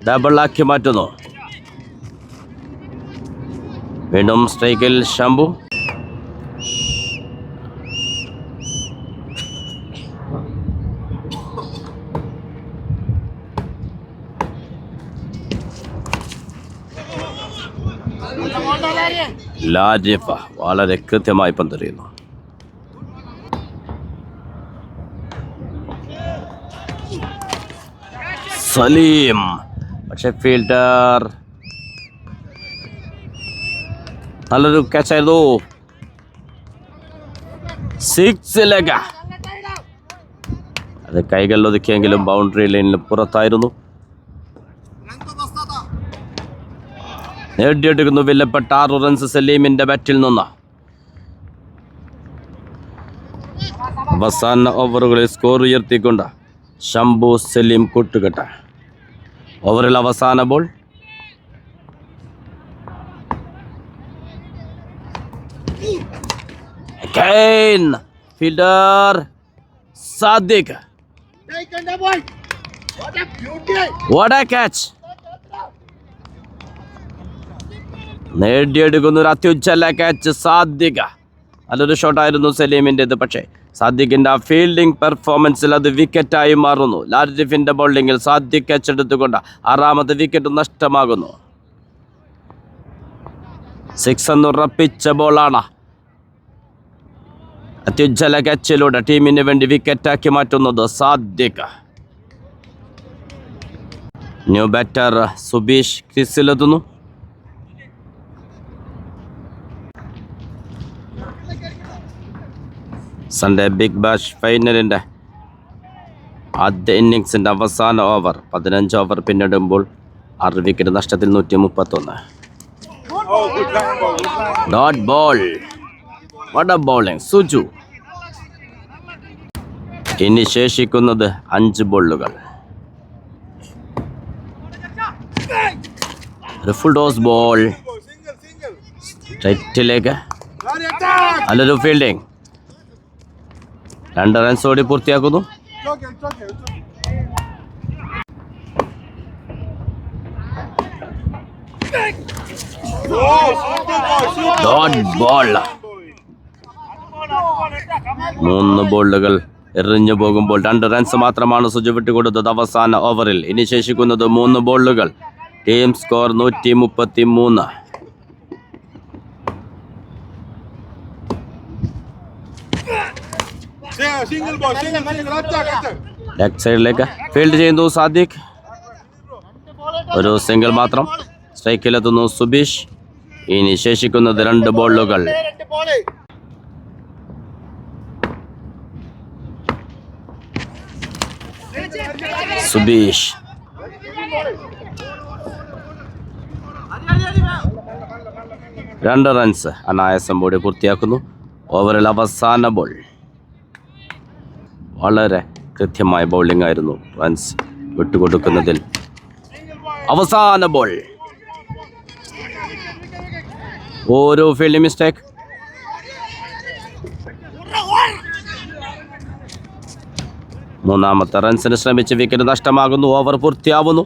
ഡബിളാക്കി മാറ്റുന്നു. വീണ്ടും സ്ട്രൈക്കിൽ ശംഭു. ലാരിഫ വളരെ കൃത്യമായി പന്തെറിയുന്നു. സലീം പക്ഷെ ഫീൽഡർ നല്ലൊരു ക്യാച്ചായിരുന്നു. 6ലേക്ക് അത് കൈകളിൽ ഒതുക്കിയെങ്കിലും ബൗണ്ടറി ലൈനിൽ പുറത്തായിരുന്നു. നേടിയെടുക്കുന്നു വിലപ്പെട്ട 6 റൺസ് സലീമിന്റെ ബാറ്റിൽ നിന്ന്. അവസാന ഓവറുകളിൽ സ്കോർ ഉയർത്തിക്കൊണ്ട് ശംഭു സലീം കൂട്ടുകെട്ട്. ഓവറിൽ അവസാന ball. Again, fielder Sadiq. Take and boy. What a beauty. What a catch! നേടിയെടുക്കുന്ന ഒരു അത്യുജ്വല ക്യാച്ച് സാദിഖ്. നല്ലൊരു ഷോട്ടായിരുന്നു സലീമിൻ്റെത്. പക്ഷേ സാദിഖിൻ്റെ ആ ഫീൽഡിംഗ് പെർഫോമൻസിൽ അത് വിക്കറ്റായി മാറുന്നു. ലാരിഫിൻ്റെ ബൗളിങ്ങിൽ സാദിഖ് ക്യാച്ച് എടുത്തുകൊണ്ട് 6ാമത്തെ വിക്കറ്റ് നഷ്ടമാകുന്നു. 6 എന്നുറപ്പിച്ച ബോളാണ്. അത്യുജ്വല ക്യാച്ചിലൂടെ ടീമിന് വേണ്ടി വിക്കറ്റാക്കി മാറ്റുന്നത് സാദിഖ്. ന്യൂ ബാറ്റർ സുബീഷ് ക്രീസിലെത്തുന്നു. സൺഡേ ബിഗ് ബാഷ് ഫൈനലിൻ്റെ ആദ്യ ഇന്നിങ്സിൻ്റെ അവസാന ഓവർ. 15 ഓവർ പിന്നിടുമ്പോൾ 6 വിക്കറ്റ് നഷ്ടത്തിൽ 131. Dot ball. What a bowling Suju. ഇനി ശേഷിക്കുന്നത് 5 ബോളുകൾ. ഒരു ഫുൾ ടോസ് ബോൾ സ്ട്രൈറ്റിലേക്ക്. നല്ലൊരു ഫീൽഡിംഗ്. 2 റൺസ് ഓടി പൂർത്തിയാക്കുന്നു. Dot ball. 3 ബോളുകൾ എറിഞ്ഞു പോകുമ്പോൾ 2 റൺസ് മാത്രമാണ് സുജു വിട്ടുകൊടുത്തത് അവസാന ഓവറിൽ. ഇനി ശേഷിക്കുന്നത് 3 ബോളുകൾ. Team score 133. ലെഗ് സൈഡിലേക്ക് ഫീൽഡ് ചെയ്യുന്നു സാദിഖ്. ഒരു സിംഗിൾ മാത്രം. സ്ട്രൈക്കിലെത്തുന്നു സുബീഷ്. ഇനി ശേഷിക്കുന്നത് 2 ബോളുകൾ. സുബീഷ് 2 റൺസ് അനായാസം ബോർഡ് പൂർത്തിയാക്കുന്നു. ഓവറിൽ അവസാന ബോൾ. വളരെ കൃത്യമായ ബൗളിംഗ് ആയിരുന്നു. റൺസ് വിട്ടുകൊടുക്കുന്നതിൽ അവസാന ബോൾ. ഓരോ ഫീൽഡിംഗ് മിസ്റ്റേക്ക്. മൂന്നാമത്തെ റൺസിന് ശ്രമിച്ച് വിക്കറ്റ് നഷ്ടമാകുന്നു. ഓവർ പൂർത്തിയാവുന്നു.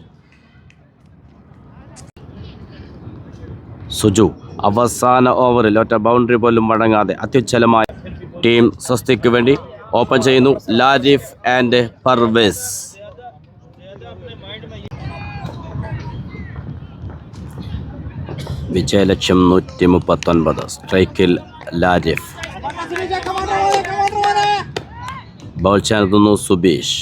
സുജു അവസാന ഓവറിൽ ഒറ്റ ബൗണ്ടറി പോലും വഴങ്ങാതെ അത്യുജ്വലമായ ടീം സ്വസ്തിക്ക് വേണ്ടി ഓപ്പൺ ചെയ്യുന്നു. ലാരിഫ് ആൻഡ് പർവേസ്. വിജയലക്ഷ്യം 139. സ്ട്രൈക്കിൽ ലാരിഫ്. ബൗൾ ചേർത്തുന്നു Subeesh.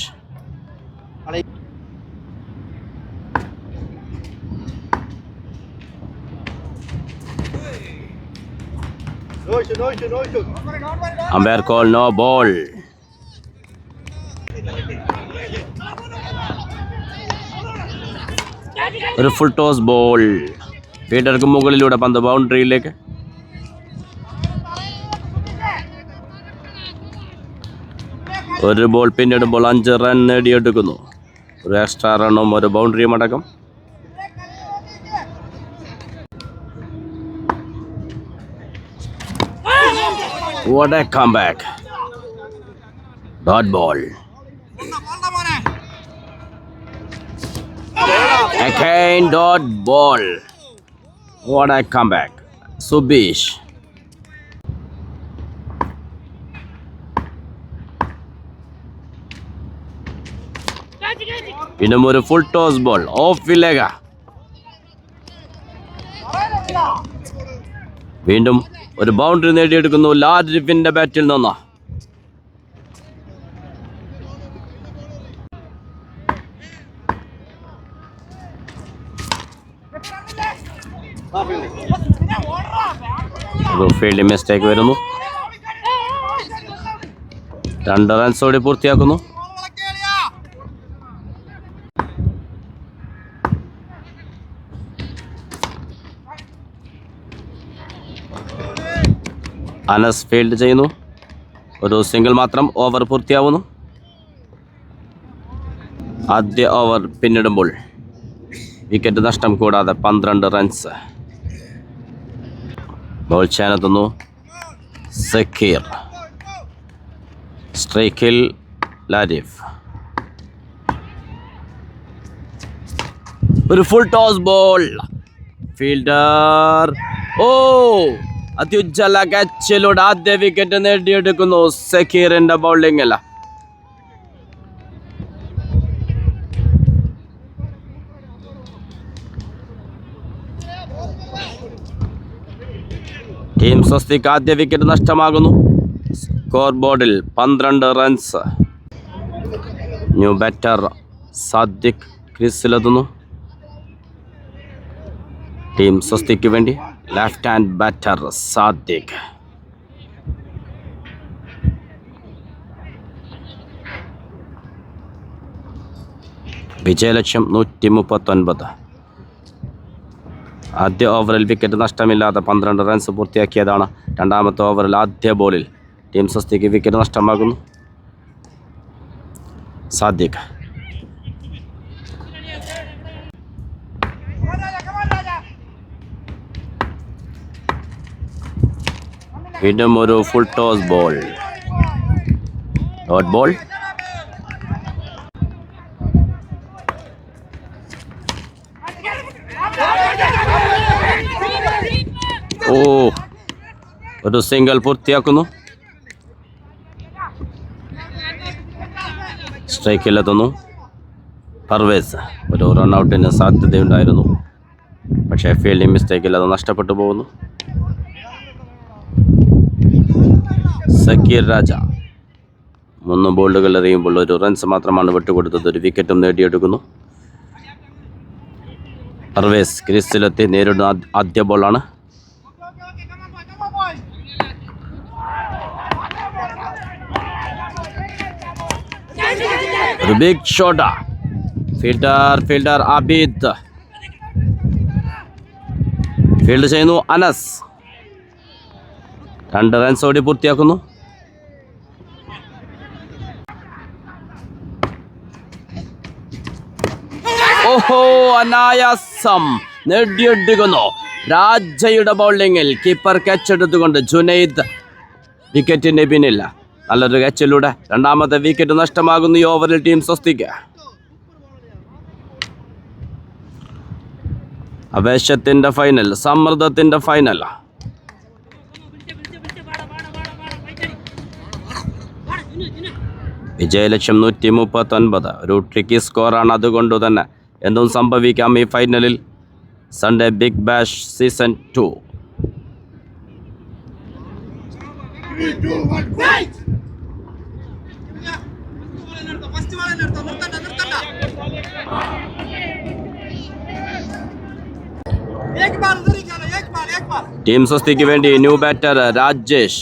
Umpire call no ball. ഒരു ഫുൾ ടോസ് ബോൾ. ഫീൽഡർക്ക് മുകളിലൂടെ പന്ത് ബൗണ്ടറിയിലേക്ക്. ഒരു ബോൾ പിന്നിടുമ്പോൾ 5 റൺ നേടിയെടുക്കുന്നു. ഒരു എക്സ്ട്രാ റണ്ണും ഒരു ബൗണ്ടറിയും അടക്കം. What a comeback. Dot ball. Again dot ball. What a comeback. Subish. വീണ്ടും ഒരു ഫുൾ ടോസ് ബോൾ. ഓഫിലേക. വീണ്ടും ഒരു ബൗണ്ടറി നേടിയെടുക്കുന്നു ലാരിഫിന്റെ ബാറ്റിൽ നിന്ന്. ഫീൽഡിംഗ് മിസ്റ്റേക്ക് വരുന്നു. 2 റൺസോടെ പൂർത്തിയാക്കുന്നു. അനസ് ഫീൽഡ് ചെയ്യുന്നു. ഒരു സിംഗിൾ മാത്രം. ഓവർ പൂർത്തിയാവുന്നു. ആദ്യ ഓവർ പിന്നിടുമ്പോൾ വിക്കറ്റ് നഷ്ടം കൂടാതെ 12 റൺസ്. ബോൾ ചെയ്യാനെത്തുന്നു സക്കീർ. സ്ട്രൈക്കിൽ ലാരിഫ്. ഒരു ഫുൾ ടോസ് ബോൾ. ഫീൽഡർ അത്യുജ്വല കാച്ചിലൂടെ ആദ്യ വിക്കറ്റ് നേടിയെടുക്കുന്നു. സക്കീറിന്റെ ബൗളിംഗ് അല്ല. ടീം സ്വസ്തിക്ക് ആദ്യ വിക്കറ്റ് നഷ്ടമാകുന്നു. സ്കോർ ബോർഡിൽ 12 റൺസ്. ന്യൂ ബാറ്റർ സാദിഖ് ക്രീസിലെത്തുന്നു. ടീം സ്വസ്തിക്ക് വേണ്ടി ലെഫ്റ്റ് ഹാൻഡ് ബാറ്റർ സാദിഖ്. വിജയലക്ഷ്യം 139. ആദ്യ ഓവറിൽ വിക്കറ്റ് നഷ്ടമില്ലാതെ 12 റൺസ് പൂർത്തിയാക്കിയതാണ്. രണ്ടാമത്തെ ഓവറിൽ ആദ്യ ബോളിൽ ടീം സ്വസ്തിക്ക് വിക്കറ്റ് നഷ്ടമാകുന്നു. സാദിഖ് വീണ്ടും ഒരു full toss ball. Dot ball. ഒരു സിംഗിൾ പൂർത്തിയാക്കുന്നു. സ്ട്രൈക്കിലെത്തുന്നു പർവേസ്. ഒരു റൺഔട്ടിന് സാധ്യതയുണ്ടായിരുന്നു, പക്ഷേ ഫീൽഡിംഗ് മിസ്റ്റേക്കിൽ അത് നഷ്ടപ്പെട്ടു പോകുന്നു. സക്കീർ രാജ 3 ബോളുകൾ എറിയുമ്പോൾ 1 റൺസ് മാത്രമാണ് വിട്ടുകൊടുത്തത്. ഒരു വിക്കറ്റും നേടിയെടുക്കുന്നു. പർവേസ് ക്രീസിലെത്തി നേരിടുന്ന ആദ്യ ബോളാണ്. ഒരു big shot. Fielder Abid. Field ചെയ്യുന്നു അനസ്. 2 റൺസ് ഓടി പൂർത്തിയാക്കുന്നു. അനായാസം നേടിയെടുക്കുന്നു. രാജയുടെ ബൗളിങ്ങിൽ കീപ്പർ ക്യാച്ച് എടുത്തുകൊണ്ട് ജുനൈദ് വിക്കറ്റിന്റെ പിന്നില്ല. നല്ലൊരു ക്യാച്ചിലൂടെ രണ്ടാമത്തെ വിക്കറ്റ് നഷ്ടമാകുന്നു ഈ ഓവറിൽ ടീം സ്വസ്തിക്ക്. ആവേശത്തിന്റെ ഫൈനൽ, സമ്മർദ്ദത്തിന്റെ ഫൈനൽ. വിജയലക്ഷ്യം 139. ഒരു ട്രിക്കി സ്കോറാണ്. അതുകൊണ്ട് തന്നെ എന്തും സംഭവിക്കാം ഈ ഫൈനലിൽ. Sunday big bash season 2. Team സ്വസ്തിക്ക് വേണ്ടി ന്യൂ ബാറ്റർ രാജേഷ്.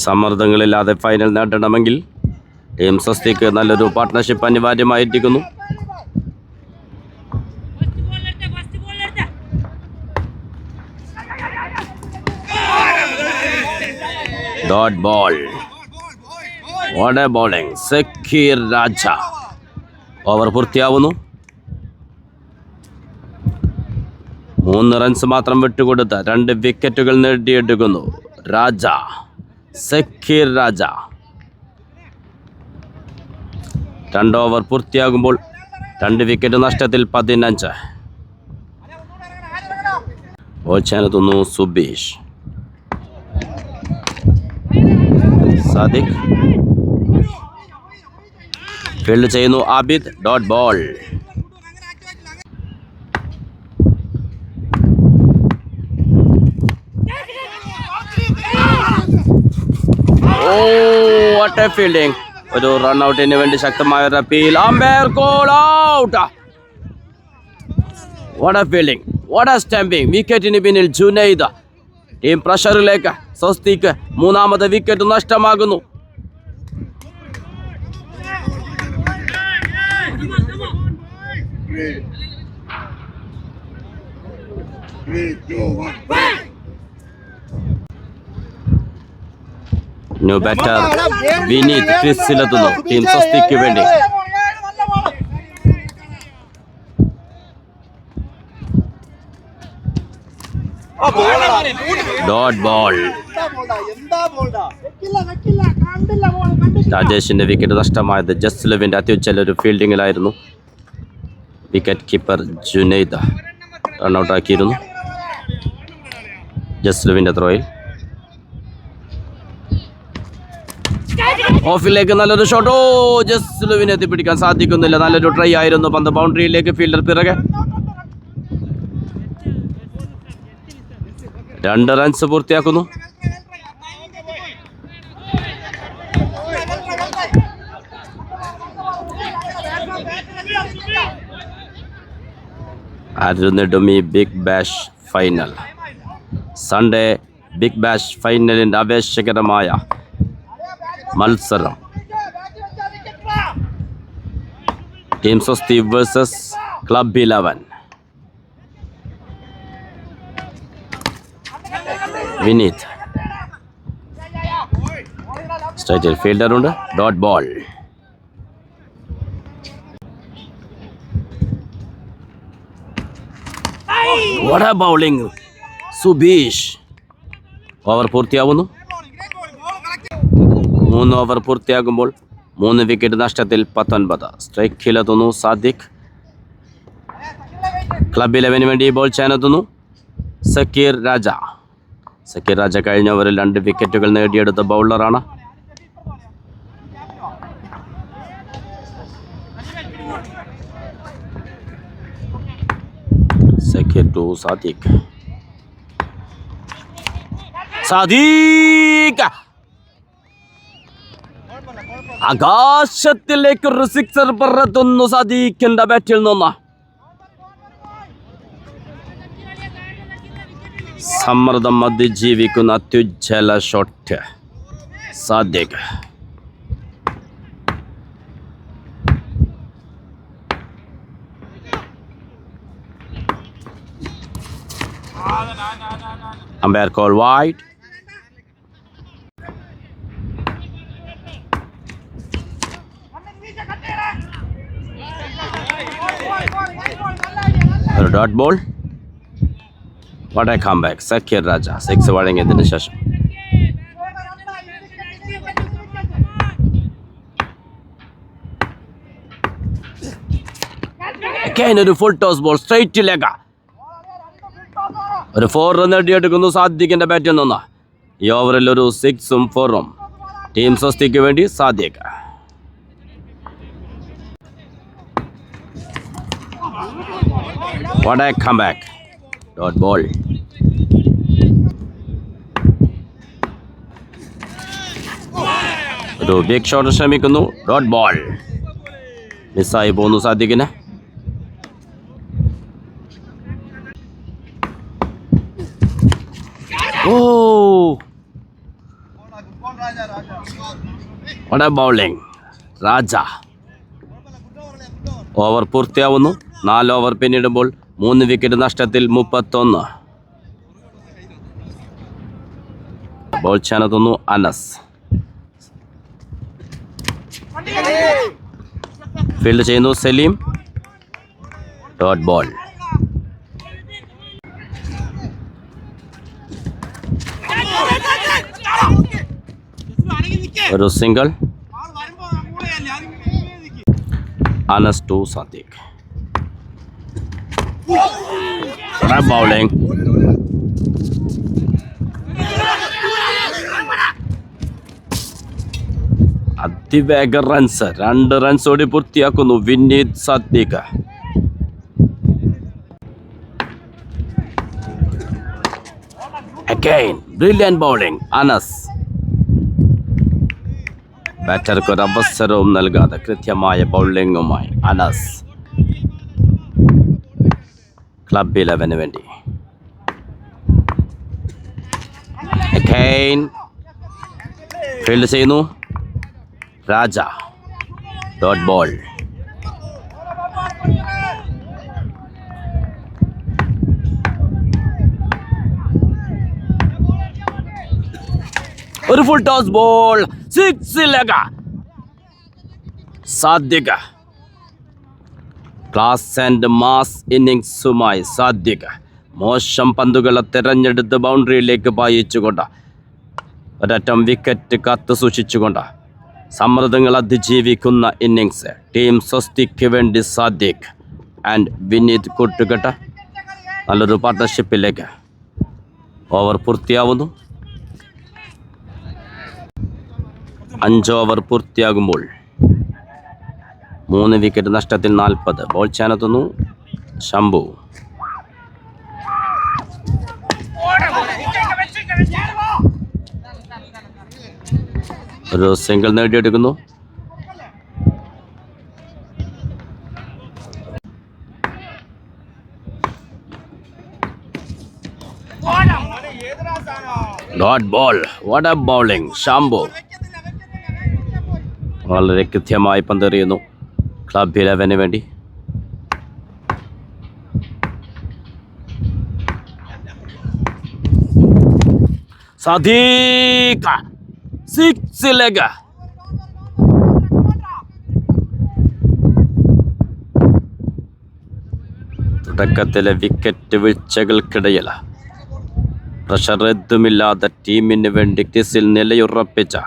സമ്മർദ്ദങ്ങളില്ലാതെ ഫൈനൽ നേടണമെങ്കിൽ ടീം സ്വസ്തിക്ക് നല്ലൊരു പാർട്ട്ണർഷിപ്പ് അനിവാര്യമായിരിക്കുന്നു. Dot ball. What a bowling. Zakir Raja. Over പൂർത്തിയാവുന്നു. 3 റൺസ് മാത്രം വിട്ടുകൊടുത്ത് 2 വിക്കറ്റുകൾ നേടിയെടുക്കുന്നു രാജ. സക്കീർ രാജ. 2 ഓവർ പൂർത്തിയാകുമ്പോൾ 2 വിക്കറ്റ് നഷ്ടത്തിൽ 15. ഓച്ചാനെത്തുന്നു സുബീഷ്. സാദിഖ്. ഫീൽഡ് ചെയ്യുന്നു Abid. Dot ball. What a fielding. ഒരു റൺഔട്ടിന് വേണ്ടി ശക്തമായ ഒരു appeal. Umpire call out. What a fielding. What a stumping. വിക്കറ്റിന് പിന്നിൽ ജുനൈദ്. ടീം പ്രഷറിലേക്ക്. സ്വസ്തിക്ക് 3ാമത്തെ വിക്കറ്റ് നഷ്ടമാകുന്നു. ന്യൂ ബാറ്റർ വിനീത് ക്രീസിലെത്തുന്നു ടീം സ്വസ്തിക്ക് വേണ്ടി. Dot ball. രാജേഷിന്റെ വിക്കറ്റ് നഷ്ടമായത് ജസ്ലുവിന്റെ അത്യുജ്വല ഒരു ഫീൽഡിങ്ങിലായിരുന്നു. Wicket keeper Junaida റൺഔട്ടാക്കിയിരുന്നു. ജസ്ലുവിന്റെ ത്രോയിൽ ഓഫിലേക്ക് നല്ലൊരു ഷോട്ട്. ജസ്ലുവിനെ എത്തിപ്പിടിക്കാൻ സാധിക്കുന്നില്ല. നല്ലൊരു ട്രൈ ആയിരുന്നു. പന്ത് ബൗണ്ടറിയിലേക്ക്. ഫീൽഡർ പിറകെ. 2 റൺസ് പൂർത്തിയാക്കുന്നു. ആയിരുന്നു ഈ big bash final. Sunday big bash ഫൈനലിന്റെ ആവേശകരമായ മത്സരം. Team Swasti versus club 11. Vineeth സ്ട്രൈറ്റിൽ ഫീൽഡറുണ്ട്. Dot ball. What a bowling Subeesh. Over പൂർത്തിയാവുന്നു. 3 ഓവർ പൂർത്തിയാകുമ്പോൾ 3 വിക്കറ്റ് നഷ്ടത്തിൽ 19. സ്ട്രൈക്കിലെത്തുന്നു സാദിഖ്. ക്ലബ് 11 വേണ്ടി ബോൾ ചെയ്യാനെത്തുന്നു സക്കീർ രാജ. സക്കീർ രാജ കഴിഞ്ഞ ഓവറിൽ 2 വിക്കറ്റുകൾ നേടിയെടുത്ത ബൗളറാണ്. സക്കീർ ടു സാദിഖ്. സാദിഖ് ആകാശത്തിലേക്ക് ഒരു 6 പറത്തുന്നു സാദിഖിന്റെ ബാറ്റിൽ നിന്ന്. സമ്മർദ്ദം അതിജീവിക്കുന്ന അത്യുജ്വല shot Sadiq. Umpire call wide. ഒരു dot ball. What a comeback. Zakir Raja 6 വഴങ്ങിയതിനു ശേഷം again ഒരു ഫുൾ ടോസ് ബോൾ സ്ട്രൈറ്റിലേക്ക്. ഒരു 4 റൺ നേടിയെടുക്കുന്നു സാദിഖിന്റെ ബാറ്റിൽ നിന്ന്. ഈ ഓവറിൽ ഒരു 6ഉം 4ഉം ടീം സ്വസ്തിക്ക് വേണ്ടി Sadiq. What a comeback. Dot ball. ഒരു ബിഗ് ഷോട്ട് ശ്രമിക്കുന്നു. Dot ball. മിസ്സായി പോകുന്നു സാദിഖിന്. What a bowling. Raja. Over പൂർത്തിയാവുന്നു. 4 ഓവർ പിന്നിടുമ്പോൾ 3 വിക്കറ്റ് നഷ്ടത്തിൽ 31. ബോൾ ചെയ്യാനെത്തുന്നു അനസ്. ഫീൽഡ് ചെയ്യുന്നു സലീം. Dot ball. ഒരു single. Anas to Sadiq. Bowling. അതിവേഗ റൺസ്. 2 റൺസ് ഓടി പൂർത്തിയാക്കുന്നു Vineeth Sadiq. Again brilliant bowling. Anas ബാറ്റർക്ക് ഒരു അവസരവും നൽകാതെ കൃത്യമായ ബൗളിംഗുമായി അനസ് ക്ലബ് 11 വേണ്ടി. Again ഫീൽഡ് ചെയ്യുന്നു രാജ. Dot ball. ഒരു full toss ball 6 Sadiq. Class and mass ഇന്നിംഗ്സുമായി സാദിഖ് മോശം പന്തുകളെ തെരഞ്ഞെടുത്ത് ബൗണ്ടറിയിലേക്ക് പായിച്ചുകൊണ്ട് ഒരറ്റം വിക്കറ്റ് കാത്തു സൂക്ഷിച്ചുകൊണ്ട് സമ്മർദ്ദങ്ങൾ അതിജീവിക്കുന്ന ഇന്നിങ്സ്. ടീം സ്വസ്തിക്ക് വേണ്ടി സാദിഖ് ആൻഡ് വിനീത് കൂട്ടുകെട്ട് നല്ലൊരു പാർട്ട്ണർഷിപ്പിലേക്ക്. ഓവർ പൂർത്തിയാവുന്നു. 5 ഓവർ പൂർത്തിയാകുമ്പോൾ 3 വിക്കറ്റ് നഷ്ടത്തിൽ 40. ബോൾ ചെയ്യാനെത്തുന്നു ശംഭു. ഒരു സിംഗിൾ നേടിയെടുക്കുന്നു. Dot ball. What a bowling. Shambhu വളരെ കൃത്യമായി പന്തെറിയുന്നു ക്ലബ് 11 വേണ്ടി. സാദിഖ് സിക്സിലേക്ക്. തുടക്കത്തിലെ വിക്കറ്റ് വീഴ്ചകൾക്കിടയിൽ പ്രഷർ എതുമില്ലാതെ ടീമിന് വേണ്ടി ക്രീസിൽ നിലയുറപ്പിച്ച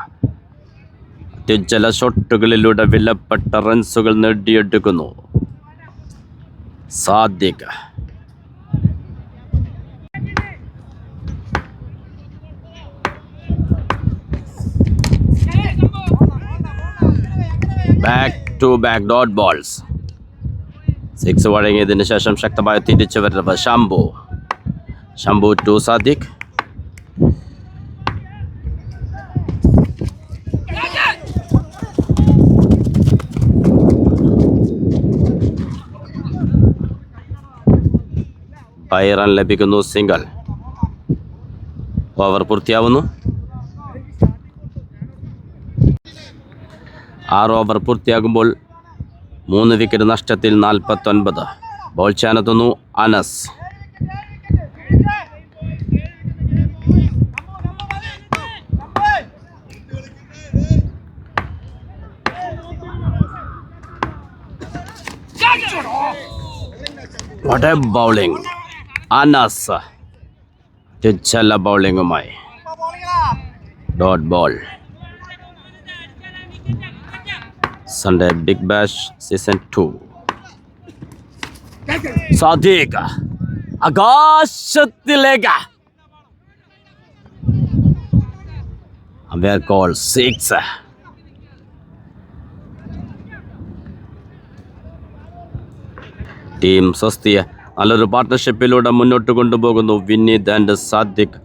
അത്യുജ്വല ഷോട്ടുകളിലൂടെ വിലപ്പെട്ട റൺസുകൾ നേടിയെടുക്കുന്നു Sadiq. Back to back dot balls. 6 വഴങ്ങിയതിന് ശേഷം ശക്തമായ തിരിച്ചു വരവ് ശംഭു ടു സാദിഖ്. റൺ ലഭിക്കുന്നു. സിംഗിൾ. ഓവർ പൂർത്തിയാവുന്നു. 6 ഓവർ പൂർത്തിയാകുമ്പോൾ 3 വിക്കറ്റ് നഷ്ടത്തിൽ 49. ബോൾ ചെയ്യാനെത്തുന്നു Anas. What a bowling. Anas അത്യുജ്വല ബൗളിങ്ങുമായി dot ball. Sunday big bash season 2. Sadiq ആകാശത്തിലേക്ക്. Umpire call 6. ടീം സ്വസ്തിയെ നല്ലൊരു പാർട്ട്ണർഷിപ്പിലൂടെ മുന്നോട്ട് കൊണ്ടുപോകുന്നു വിനീത് ആൻഡ് സാദിഖ്.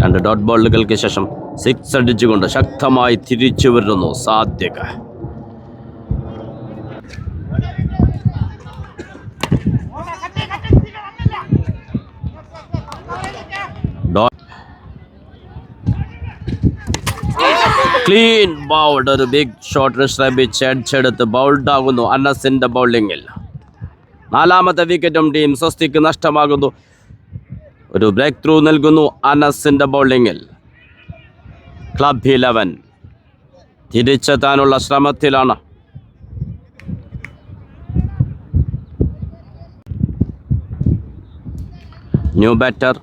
രണ്ട് ഡോട്ട് ബോളുകൾക്ക് ശേഷം 6 അടിച്ചുകൊണ്ട് ശക്തമായി തിരിച്ചു വരുന്നു സാദിഖ്. Clean bowled. ഒരു ബിഗ് ഷോട്ട് ശ്രമിച്ചെടുത്ത് ബൗൾഡ് ആകുന്നു അനസിന്റെ ബൗളിങ്ങിൽ. 4ാമത്തെ വിക്കറ്റും ടീം സ്വസ്തിക്ക് നഷ്ടമാകുന്നു. ഒരു ബ്രേക്ക് ത്രൂ നൽകുന്നു അനസിന്റെ ബൗളിങ്ങിൽ. ക്ലബ് 11 തിരിച്ചെത്താനുള്ള ശ്രമത്തിലാണ്. ന്യൂ ബാറ്റർ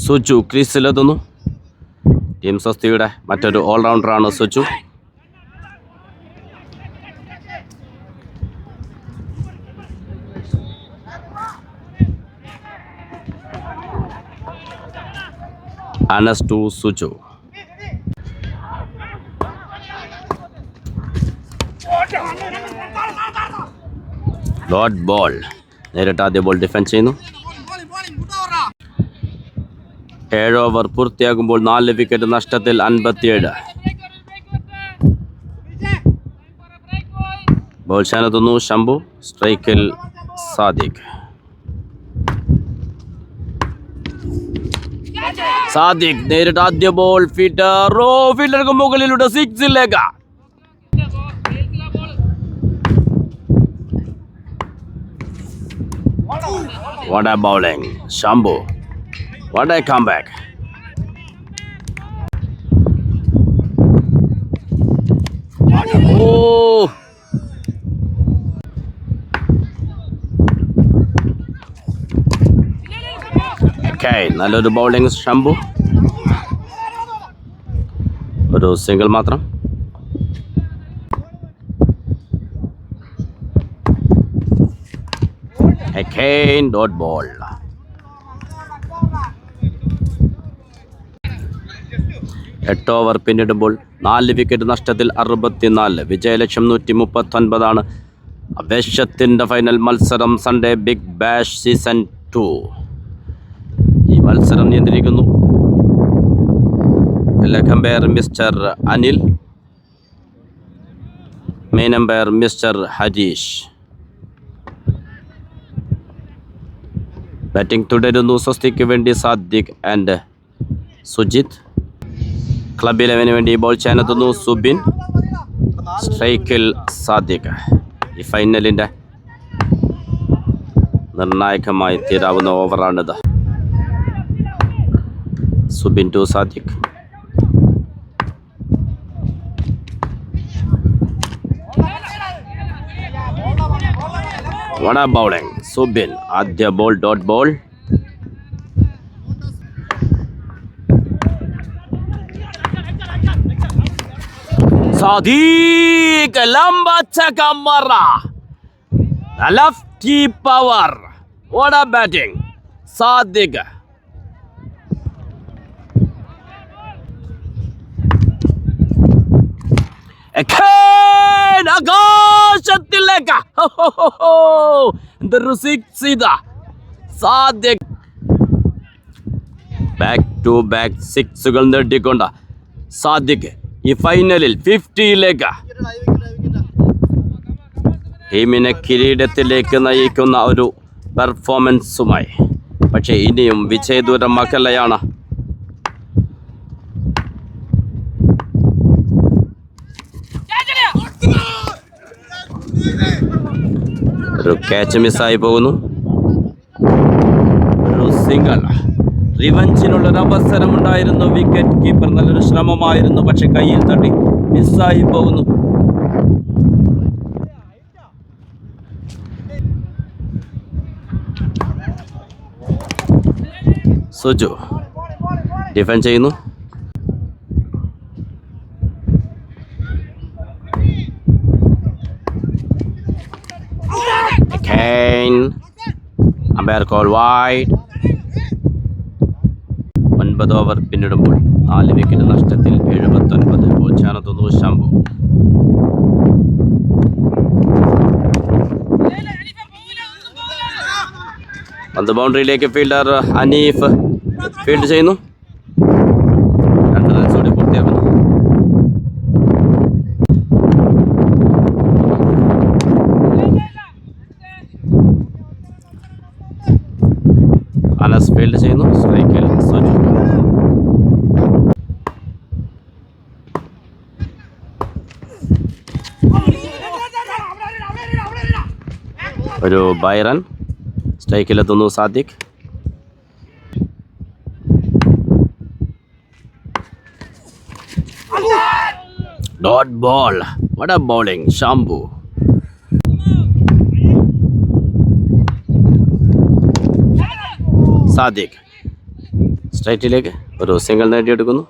സുജു ക്രീസിലെത്തുന്നു. ടീം സ്വസ്തിയുടെ മറ്റൊരു ഓൾറൗണ്ടറാണ് Suju. Anas to Suju. Dot ball. നേരിട്ട് ആദ്യ ബോൾ ഡിഫെൻഡ് ചെയ്യുന്നു. 7 ഓവർ പൂർത്തിയാകുമ്പോൾ 4 വിക്കറ്റ് നഷ്ടത്തിൽ 57. ബോൾ ചെയ്യാനെത്തുന്നു ശംഭു. സ്ട്രൈക്കിൽ സാദിഖ്. സാദിഖ് നേരിട്ട് ആദ്യ ബോൾ ഫീൽഡർക്ക് മുകളിലൂടെ 6ലേക്ക്. What a bowling. Shambhu. What a comeback. Oh, നല്ലൊരു ബൗളിംഗ് ഷംബു. ഒരു സിംഗിൾ മാത്രം. Dot ball. എട്ട് ഓവർ പിന്നിടുമ്പോൾ 4 വിക്കറ്റ് നഷ്ടത്തിൽ 64. വിജയലക്ഷ്യം 139. ആവേശത്തിൻ്റെ ഫൈനൽ മത്സരം സൺഡേ ബിഗ് ബാഷ് സീസൺ 2. ഈ മത്സരം നിയന്ത്രിക്കുന്നു leg umpire mister Anil, main umpire mister Harish. Batting തുടരുന്നു സ്വസ്തിക്ക് വേണ്ടി സാദിഖ് ആൻഡ് സുജിത്. ക്ലബ് 11 വേണ്ടി ബോൾ ചെയ്യാനെത്തുന്നു സുബിൻ. സ്ട്രൈക്കിൽ സാദിഖ്. ഈ ഫൈനലിൻ്റെ നിർണായകമായി തീരാവുന്ന ഓവറാണിത്. Subin to Sadiq. What a bowling Subin. ആദ്യ ബോൾ ഡോട്ട് ബോൾ. സാദിഖ് ലംബ ചക്ക മറ. Lefty power. What a batting Sadiq. ആകാശത്തിലേക്ക് എന്തൊരു സിക്സ് ഇതാ. സാദിഖ് ബാക്ക് ടു ബാക്ക് സിക്സുകൾ നേടിക്കൊണ്ട് സാദിഖ് ഈ ഫൈനലിൽ 50ലേക്ക് ടീമിനെ കിരീടത്തിലേക്ക് നയിക്കുന്ന ഒരു പെർഫോമൻസുമായി. പക്ഷേ ഇനിയും വിജയദൂരം മകലയാണ്. ഒരു ക്യാച്ച് മിസ്സായി പോകുന്നു. ഒരു സിംഗിൾ. റിവഞ്ചിനുള്ളൊരു അവസരമുണ്ടായിരുന്നു. വിക്കറ്റ് കീപ്പർ നല്ലൊരു ശ്രമമായിരുന്നു, പക്ഷെ കയ്യിൽ തട്ടി മിസ്സായി പോകുന്നു. സുജു ഡിഫെൻഡ് ചെയ്യുന്നു. Umpire call wide. 9 ഓവർ പിന്നിടുമ്പോൾ 4 വിക്കറ്റ് നഷ്ടത്തിൽ 79. ബോൾ ചെയ്യാനെത്തുന്നു ശംഭു. പന്ത് ബൗണ്ടറിയിലേക്ക് ഫീൽഡർ ഹനീഫ് ഫീൽഡ് ചെയ്യുന്നു. 2 റൺസോടെ പൂർത്തിയാക്കുന്നു. അനസ് ഫീൽഡ് ചെയ്യുന്നു. സ്ട്രൈക്കിൽ സുജു. ഒരു ബൈറൻ. സ്ട്രൈക്കിലെത്തുന്നു Sadiq. Dot ball. What a bowling Shambhu. Sadiq സ്ട്രൈറ്റിലേക്ക് ഒരു സിംഗിൾ നേടിയെടുക്കുന്നു.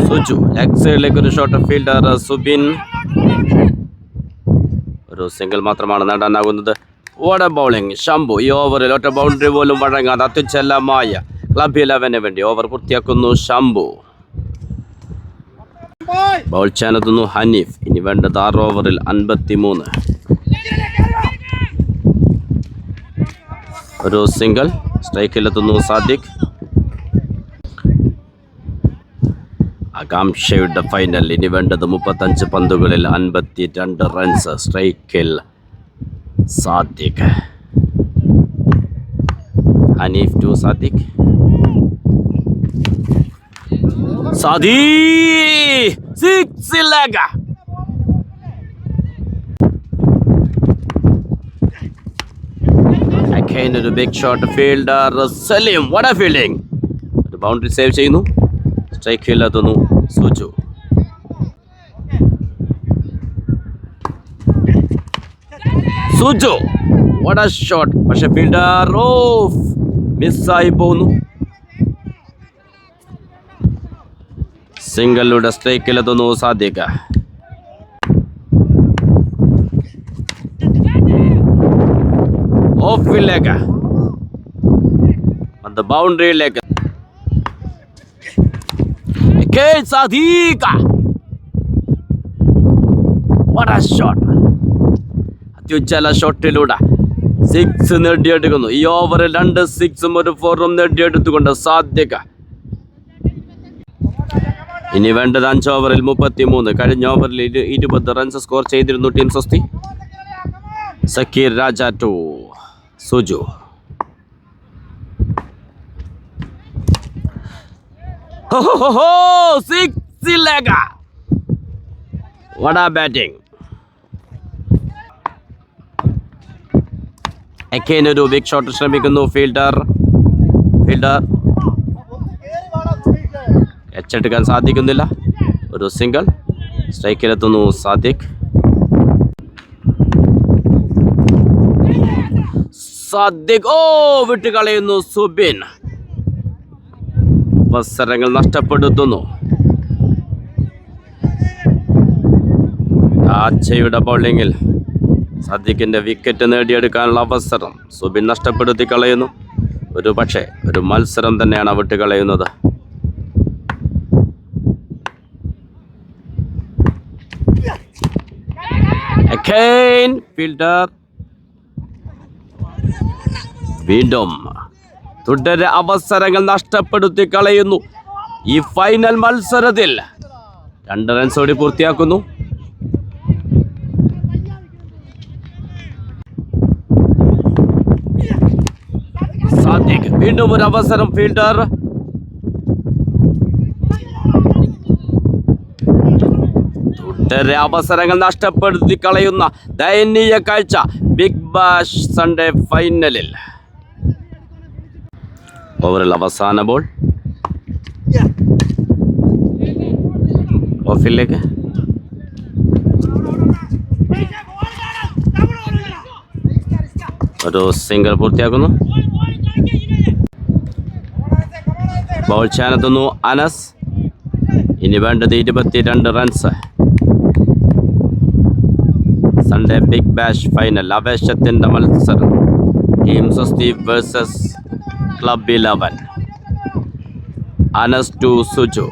സുജു ലെഗ് സൈഡിലേക്ക് ഒരു ഷോട്ട്. ഫീൽഡർ സുബിൻ. ഒരു സിംഗിൾ മാത്രമാണ് നേടാനാകുന്നത്. വട ബൗളിംഗ് ശംഭു. ഈ ഓവറിൽ ഒറ്റ ബൗണ്ടറി പോലും വഴങ്ങാതെ അത്യുജ്വലമായ ക്ലബ് 11 വേണ്ടി ഓവർ പൂർത്തിയാക്കുന്നു ശംഭു. ബൗൾ ചെയ്യാനെത്തുന്നു ഹനീഫ്. ഇനി വേണ്ടത് 6 ഓവറിൽ 53. ഒരു സിംഗിൾ. സ്ട്രൈക്കിലെത്തുന്നു സാദിഖ്. ആകാംക്ഷയുടെ ഫൈനൽ. ഇനി വേണ്ടത് 35 പന്തുകളിൽ 52 റൺസ്. സ്ട്രൈക്കിൽ സാദിഖ്. ഹനീഫ് ടു സാദിഖ്. സിക്സിലേക്ക്. ഒരു big shot. Fielder Salim. What a fielding. ഒരു ബൗണ്ടറി സേവ് ചെയ്യുന്നു. സ്ട്രൈക്കിലെത്തുന്നു Suju. Suju what a shot. പക്ഷെ ഫീൽഡർ ഓഫ് മിസ്സായി പോകുന്നു. സിംഗിളുടെ സ്ട്രൈക്കിലെത്തുന്നു സാദിഖ്. ഓഫിലേക്ക് അത് ബൗണ്ടറിയിലേക്ക്. Sadiq what a shot. അത്യുജ്വല ഷോട്ടിലൂടെ 6 നേടിയെടുക്കുന്നു. ഈ ഓവറിൽ 2 6ഉം 1 4ഉം നേടിയെടുത്തുകൊണ്ട് സാദിഖ്. ഇനി വേണ്ടത് 5 ഓവറിൽ 33. കഴിഞ്ഞ ഓവറിൽ 20 റൺസ് സ്കോർ ചെയ്തിരുന്നു ടീം സ്വസ്തി. സക്കീർ രാജ ടു സുജു. സിക്സിലേക്ക്. What a batting. അഗൈൻ ഒരു ബിഗ് ഷോട്ട് ശ്രമിക്കുന്നു ഫീൽഡർ. എച്ചെടുക്കാൻ സാധിക്കുന്നില്ല. ഒരു സിംഗിൾ. സ്ട്രൈക്കിലെത്തുന്നു സാദിഖ്. വിട്ടുകളയുന്നു സുബിൻ. അവസരങ്ങൾ നഷ്ടപ്പെടുത്തുന്നു. ആച്ചയുടെ ബൗളിങ്ങിൽ സാദിഖിന്റെ വിക്കറ്റ് നേടിയെടുക്കാനുള്ള അവസരം സുബിൻ നഷ്ടപ്പെടുത്തി കളയുന്നു. ഒരു പക്ഷേ ഒരു മത്സരം തന്നെയാണ് വിട്ടുകളയുന്നത്. Again fielder. വീണ്ടും തുടരെ അവസരങ്ങൾ നഷ്ടപ്പെടുത്തി കളയുന്നു. ഈ ഫൈനൽ മത്സരത്തിൽ 2 റൺസോടെ പൂർത്തിയാക്കുന്നു. സാദിഖ് വീണ്ടും ഒരു അവസരം. ഫീൽഡർ തുടരെ അവസരങ്ങൾ നഷ്ടപ്പെടുത്തി കളയുന്ന ദയനീയ കാഴ്ച ബിഗ് ബാഷ് സൺഡേ ഫൈനലിൽ. ഓവറിൽ അവസാന ബോൾ. ഓഫിലേക്ക്. ഒരു സിംഗിൾ പൂർത്തിയാക്കുന്നു. ബോൾ ചെയ്യാനെത്തുന്നു അനസ്. ഇനി വേണ്ടത് 22 runs. Sunday big bash final ആവേശത്തിൻ്റെ മത്സരം. Team Swasti versus club 11. Anas to Suju.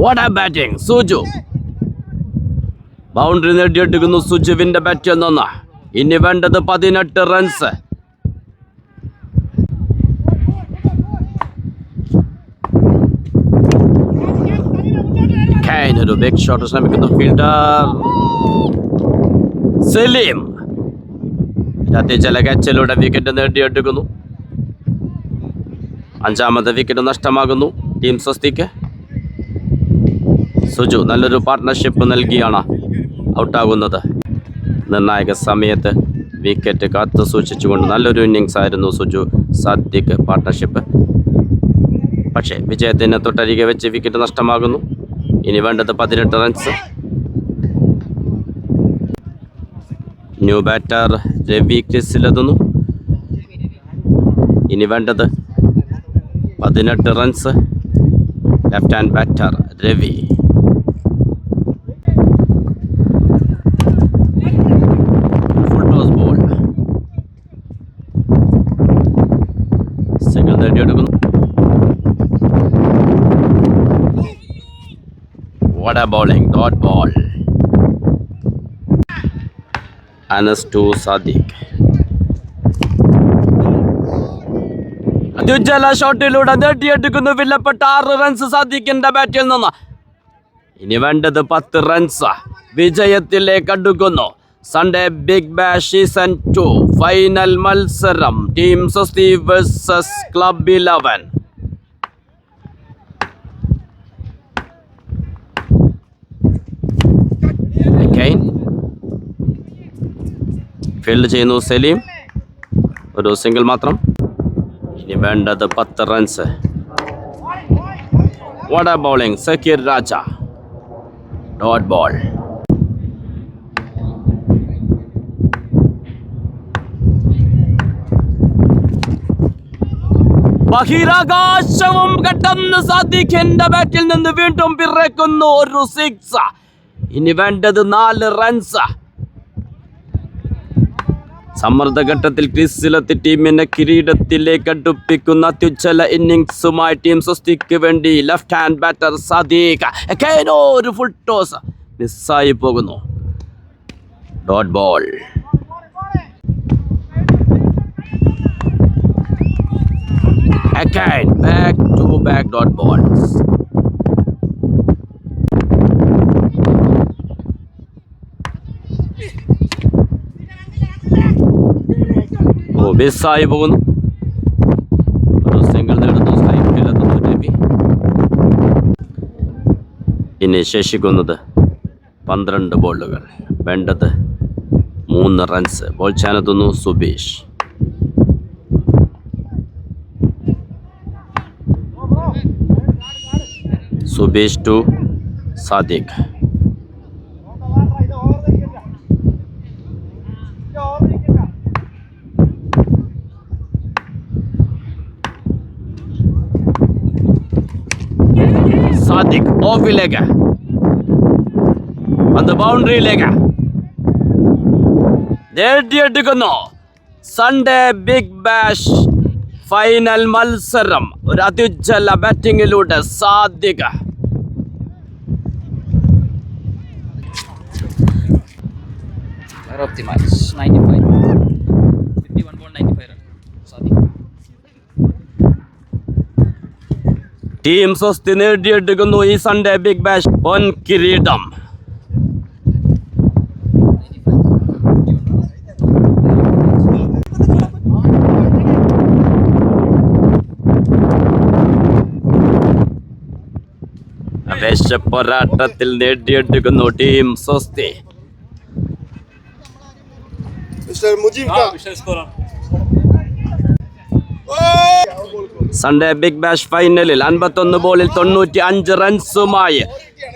What a batting. Suju boundary നേടിയെടുക്കുന്നു. സുജുവിന്റെ ബാറ്റ് എന്നൊന്ന്. ഇനി വേണ്ടത് 18 റൺസ്. ഒരു ബിഗ് ഷോട്ട് ശ്രമിക്കുന്നു ഫീൽഡർ സലീം. ചില കച്ചിലൂടെ വിക്കറ്റ് നേടിയെടുക്കുന്നു. 5ാമത്തെ വിക്കറ്റ് നഷ്ടമാകുന്നു ടീം സ്വസ്തിക്ക്. സുജു നല്ലൊരു പാർട്ട്ണർഷിപ്പ് നൽകിയാണ് ഔട്ടാകുന്നത്. നിർണായക സമയത്ത് വിക്കറ്റ് കാത്തു സൂക്ഷിച്ചുകൊണ്ട് നല്ലൊരു ഇന്നിങ്സ് ആയിരുന്നു സുജു സാദിഖ് പാർട്ട്ണർഷിപ്പ്. പക്ഷേ വിജയത്തിന് തൊട്ടരികെ വെച്ച് വിക്കറ്റ് നഷ്ടമാകുന്നു. ഇനി വേണ്ടത് 18 റൺസ്. ന്യൂ ബാറ്റർ രവി ക്രീസിലെത്തുന്നു. ഇനി വേണ്ടത് 18 runs. Left hand batter Ravi. Full toss ball. Single നേടിയെടുക്കുന്നു. What a bowling, dot ball. Anas to Sadiq. അത്യുജ്വല ഷോട്ടിലൂടെ നേടിയെടുക്കുന്നു വില്ലപ്പെട്ട 6 റൺസ് സാദിഖിന്റെ ബാറ്റിൽ നിന്ന്. ഇനി വേണ്ടത് 10 റൺസ്. വിജയത്തിലേക്ക് അടുക്കുന്നു. Sunday big bash season 2 final മത്സരം. Team Swasti versus club 11. Field ചെയ്യുന്നു സലീം. ഒരു സിംഗിൾ മാത്രം. ഇനി വേണ്ടത് 10 runs. What a bowling, Zakir Raja. Dot ball. ബഹിരാകാശവും കടന്ന് സാദിഖിന്റെ ബാറ്റിൽ നിന്ന് വീണ്ടും പിറക്കുന്നു ഒരു 6. ഇനി വേണ്ടത് 4 റൺസ്. സമ്മർദ്ദഘട്ടത്തിൽ ക്രീസിലെത്തി ടീമിനെ കിരീടത്തിലേക്ക് അടുപ്പിക്കുന്ന അത്യുജ്വല ഇന്നിംഗ്സുമായി ടീം സ്വസ്തിക്ക് വേണ്ടി ലെഫ്റ്റ് ഹാൻഡ് ബാറ്റർ സാദിഖ്. ഒരു ഫുൾ ടോസ് മിസ്സായി പോകുന്നു. Dot ball. Again, back to back dot balls. മിസ്സായി പോകുന്നു. ഒരു സിംഗിൾ നേടുന്നു. സ്ട്രൈക്കിലെത്തുന്നു രവി. ഇനി ശേഷിക്കുന്നത് 12 ബോളുകൾ. വേണ്ടത് 3 റൺസ്. ബോൾ ചെയ്യാനെത്തുന്നു സുബീഷ്. സുബീഷ് ടു സാദിഖ്. സാദിഖ് ഓഫിലേക്ക്, പന്ത് ബൗണ്ടറിയിലേക്ക് നേടിയെടുക്കുന്നു. സൺഡേ ബിഗ് ബാഷ് ഫൈനൽ മത്സരം ഒരു അത്യുജ്വല ബാറ്റിങ്ങിലൂടെ Sadiq. Of the match 95 51.95 run Sadiq. Team Swasti നേടിയെടുക്കുന്നു ഈ സൺഡേ ബിഗ് ബാഷ് പൊൻ കിരീടം. ആവേശ പോരാട്ടത്തിൽ നേടിയെടുക്കുന്നു team Swasti. Sunday big bash ഫൈനലിൽ 51 ബോളിൽ 95 റൺസുമായി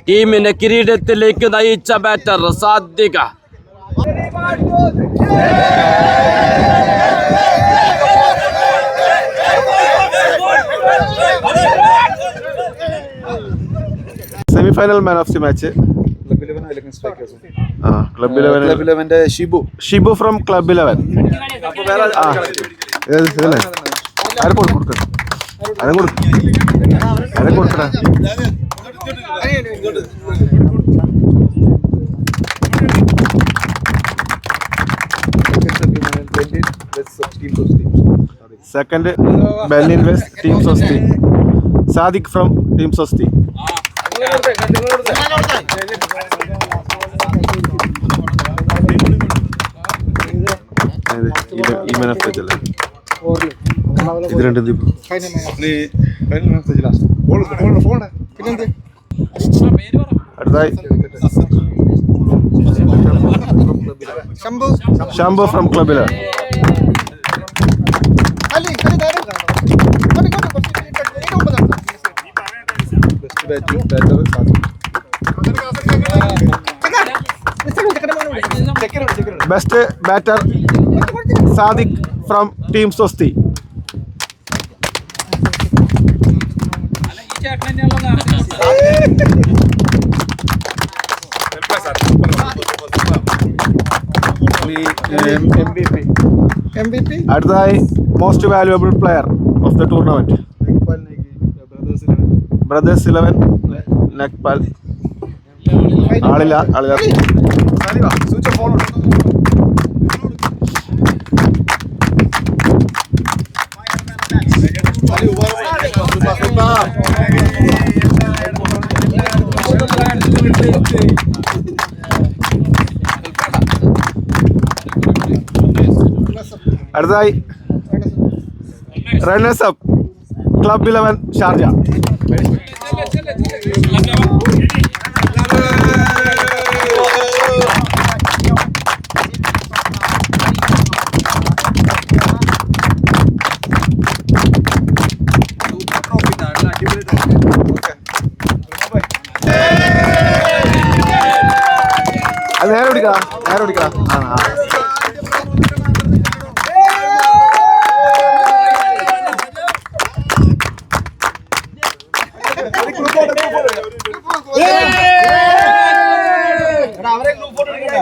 ടീമിനെ കിരീടത്തിലേക്ക് നയിച്ച batter Sadiq. Semifinal man of the match club 11 Shibu from club 11. Second Berlin west team Swasti. Sadiq from team Swasti. ഇത് രണ്ട് അടുത്തായി ശംഭു ഫ്രം ക്ലബില്. Best batter Sadiq from team Swasti. അടുത്തതായി most valuable player of the tournament brothers 11 Nekpal. ആളില്ല. അടുത്തതായി റണ്ണേഴ്സ് അപ്പ് ക്ലബ് 11 ഷാർജ. അത് നേരെ പിടിക്കടാ, നേരെ പിടിക്കടാ. അവരെ ഗ്രൂപ്പ് ഫോട്ടോ എടുക്കട്ടെ.